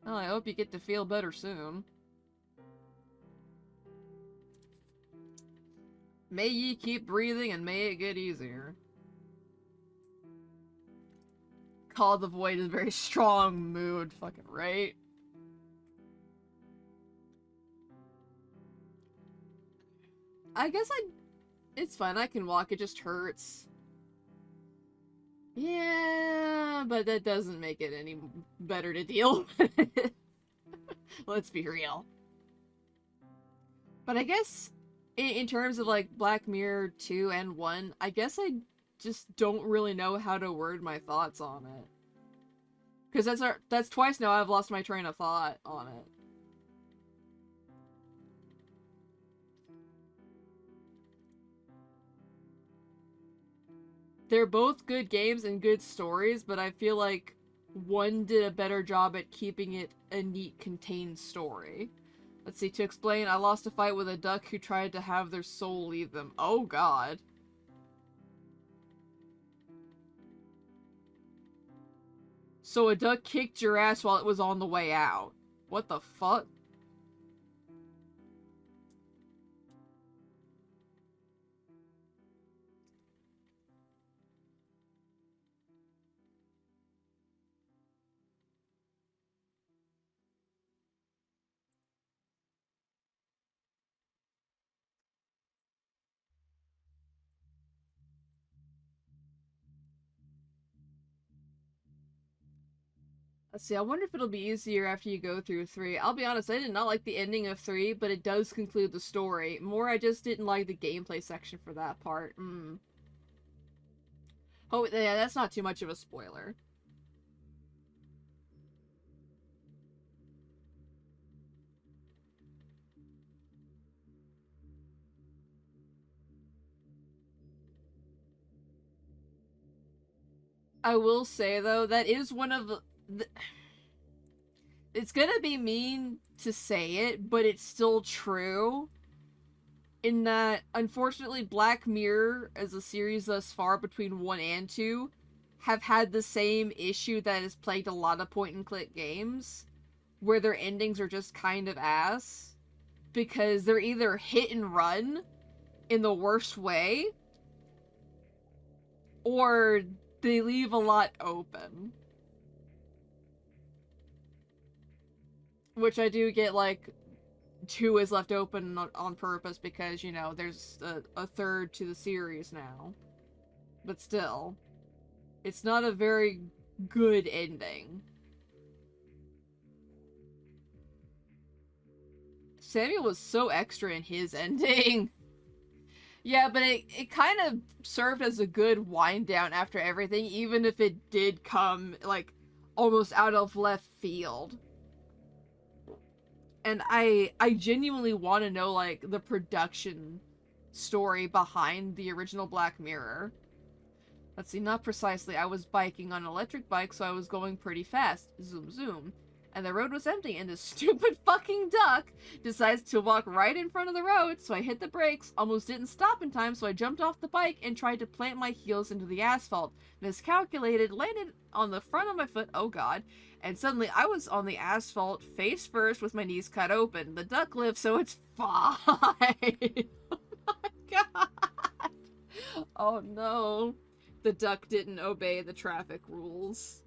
Well, I hope you get to feel better soon. May ye keep breathing and may it get easier. Call of the Void is a very strong mood, fucking right. I guess it's fine, I can walk, it just hurts. Yeah, but that doesn't make it any better to deal with. Let's be real. But I guess, in terms of, like, Black Mirror 2 and 1, I guess I just don't really know how to word my thoughts on it. Because that's twice now I've lost my train of thought on it. They're both good games and good stories, but I feel like one did a better job at keeping it a neat, contained story. Let's see, to explain, I lost a fight with a duck who tried to have their soul leave them. Oh god. So a duck kicked your ass while it was on the way out. What the fuck? Let's see, I wonder if it'll be easier after you go through 3. I'll be honest, I did not like the ending of 3, but it does conclude the story. More, I just didn't like the gameplay section for that part. Oh, yeah, that's not too much of a spoiler. I will say, though, that is one of it's gonna be mean to say it, but it's still true. In that, unfortunately, Black Mirror, as a series thus far between 1 and 2, have had the same issue that has plagued a lot of point-and-click games, where their endings are just kind of ass, because they're either hit and run in the worst way, or they leave a lot open. Which I do get, like, 2 is left open on purpose because, you know, there's a third to the series now. But still, it's not a very good ending. Samuel was so extra in his ending. Yeah, but it kind of served as a good wind down after everything, even if it did come, like, almost out of left field. And I genuinely want to know, like, the production story behind the original Black Mirror. Let's see, not precisely. I was biking on an electric bike, so I was going pretty fast. Zoom, zoom. And the road was empty, and this stupid fucking duck decides to walk right in front of the road, so I hit the brakes, almost didn't stop in time, so I jumped off the bike and tried to plant my heels into the asphalt. Miscalculated, landed on the front of my foot, oh god, and suddenly I was on the asphalt, face first, with my knees cut open. The duck lived, so it's fine. Oh my god. Oh no. The duck didn't obey the traffic rules.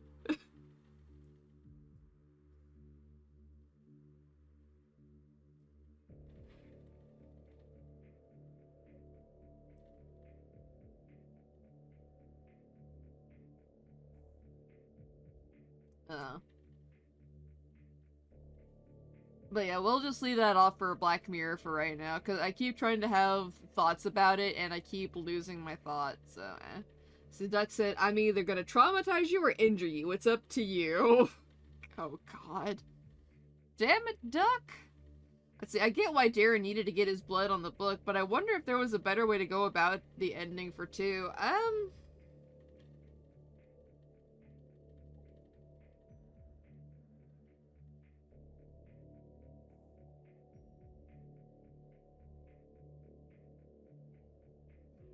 But yeah, we'll just leave that off for Black Mirror for right now, because I keep trying to have thoughts about it, and I keep losing my thoughts, so So Duck said, I'm either gonna traumatize you or injure you. It's up to you. Oh god. Damn it, Duck! Let's see, I get why Darren needed to get his blood on the book, but I wonder if there was a better way to go about the ending for 2.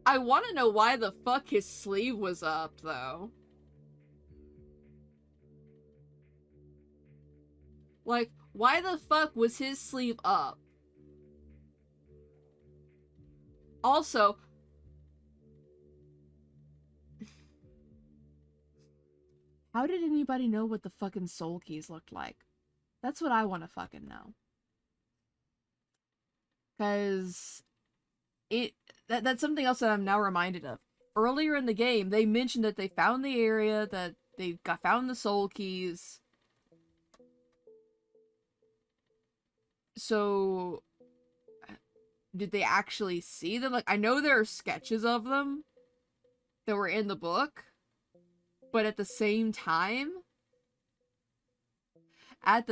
I want to know why the fuck his sleeve was up, though. Like, why the fuck was his sleeve up? Also, how did anybody know what the fucking soul keys looked like? That's what I want to fucking know. Because that's something else that I'm now reminded of. Earlier in the game, they mentioned that they found the area, that they found the soul keys. So, did they actually see them? Like, I know there are sketches of them that were in the book, but at the same time, I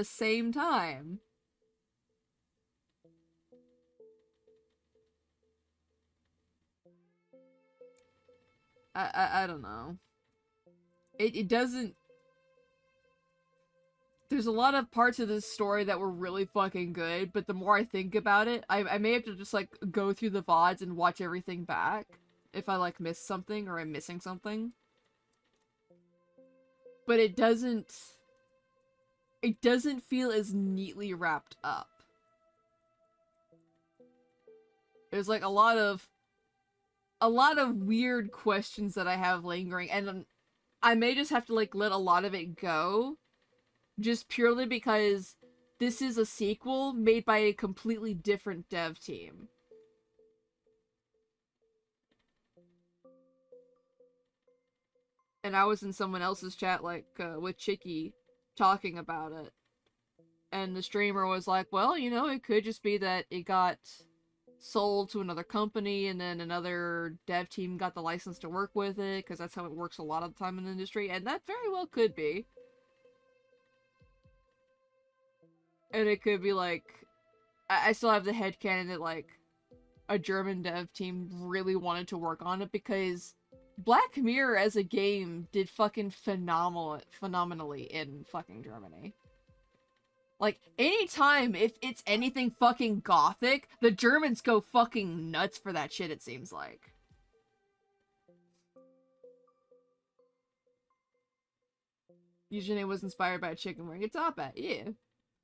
don't know. It doesn't... There's a lot of parts of this story that were really fucking good, but the more I think about it, I may have to just, like, go through the VODs and watch everything back if I, like, miss something or I'm missing something. But it doesn't feel as neatly wrapped up. There's, like, a lot of weird questions that I have lingering, and I may just have to, like, let a lot of it go, just purely because this is a sequel made by a completely different dev team. And I was in someone else's chat, like, with Chicky, talking about it. And the streamer was like, well, you know, it could just be that it got sold to another company, and then another dev team got the license to work with it, because that's how it works a lot of the time in the industry, and that very well could be. And it could be like, I still have the headcanon that, like, a German dev team really wanted to work on it because Black Mirror as a game did fucking phenomenally in fucking Germany. Like, anytime if it's anything fucking gothic, the Germans go fucking nuts for that shit, it seems like. Eugene was inspired by a chicken wearing a top hat. Yeah.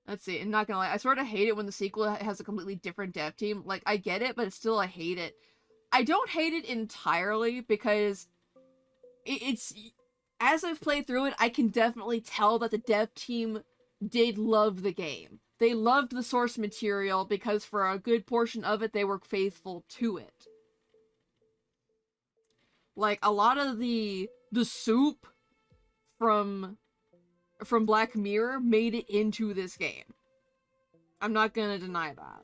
Let's see. I'm not gonna lie. I sort of hate it when the sequel has a completely different dev team. Like, I get it, but still I hate it. I don't hate it entirely because it's... As I've played through it, I can definitely tell that the dev team did love the game. They loved the source material because for a good portion of it, they were faithful to it. Like, a lot of the soup from Black Mirror made it into this game. I'm not gonna deny that.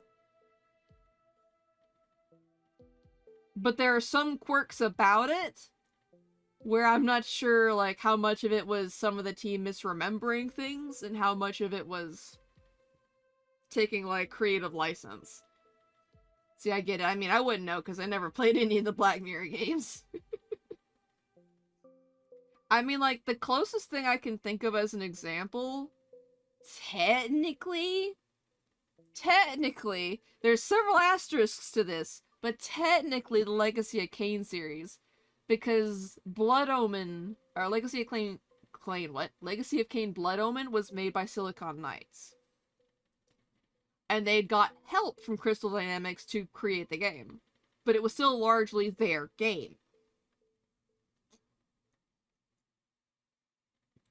But there are some quirks about it where I'm not sure, like, how much of it was some of the team misremembering things and how much of it was taking, like, creative license. See, I get it. I mean, I wouldn't know because I never played any of the Black Mirror games. I mean, like, the closest thing I can think of as an example, technically, there's several asterisks to this, but technically the Legacy of Kain series, because Blood Omen, or Legacy of Kain Blood Omen was made by Silicon Knights. And they got help from Crystal Dynamics to create the game. But it was still largely their game.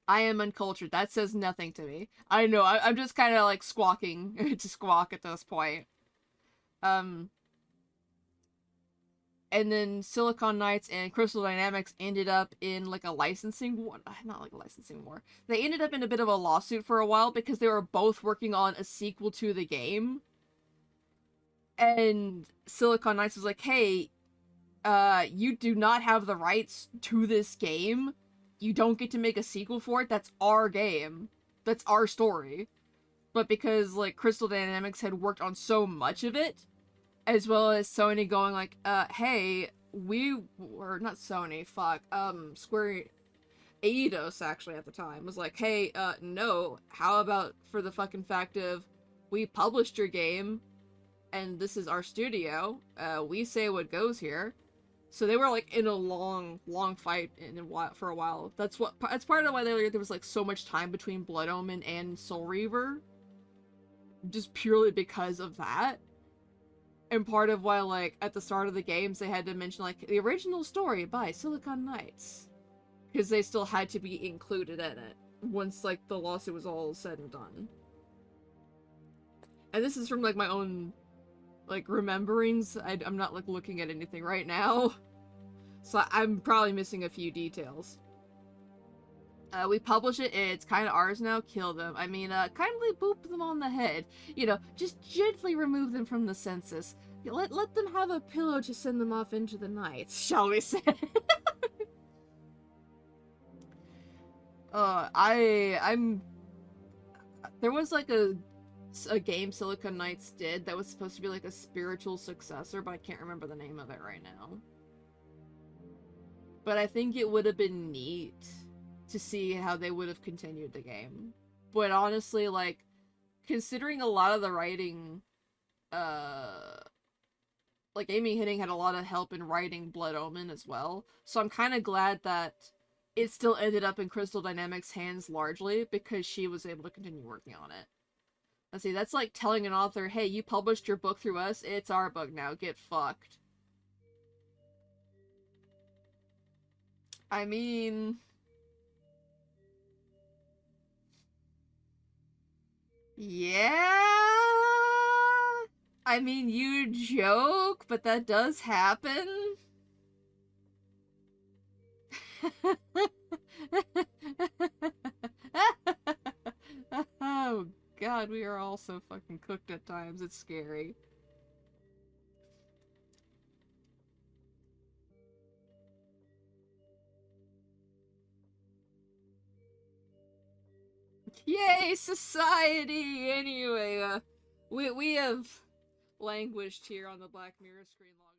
I am uncultured. That says nothing to me. I know, I'm just kind of like squawking to squawk at this point. And then Silicon Knights and Crystal Dynamics ended up in like a licensing war. Not like a licensing war. They ended up in a bit of a lawsuit for a while because they were both working on a sequel to the game. And Silicon Knights was like, hey, you do not have the rights to this game. You don't get to make a sequel for it. That's our game. That's our story. But because, like, Crystal Dynamics had worked on so much of it, as well as Sony going like, hey, not Sony, Square, Eidos actually at the time, was like, hey, no, how about for the fucking fact of, we published your game, and this is our studio, we say what goes here. So they were, like, in a long fight for a while. That's part of why there was, like, so much time between Blood Omen and Soul Reaver. Just purely because of that. And part of why, like, at the start of the games, they had to mention, like, the original story by Silicon Knights. Because they still had to be included in it. Once, like, the lawsuit was all said and done. And this is from, like, my own, like, rememberings. I'm not, like, looking at anything right now. So I'm probably missing a few details. We publish it, it's kind of ours now, kill them. I mean, kindly boop them on the head. You know, just gently remove them from the census. Let them have a pillow to send them off into the night, shall we say. There was like a game Silicon Knights did that was supposed to be like a spiritual successor, but I can't remember the name of it right now. But I think it would have been neat to see how they would have continued the game. But honestly, like, considering a lot of the writing, like, Amy Hennig had a lot of help in writing Blood Omen as well, so I'm kind of glad that it still ended up in Crystal Dynamics' hands largely, because she was able to continue working on it. Let's see, that's like telling an author, hey, you published your book through us, it's our book now, get fucked. I mean... yeah? I mean, you joke, but that does happen. Oh god, we are all so fucking cooked at times, it's scary. Yay, society! Anyway, we have languished here on the Black Mirror screen long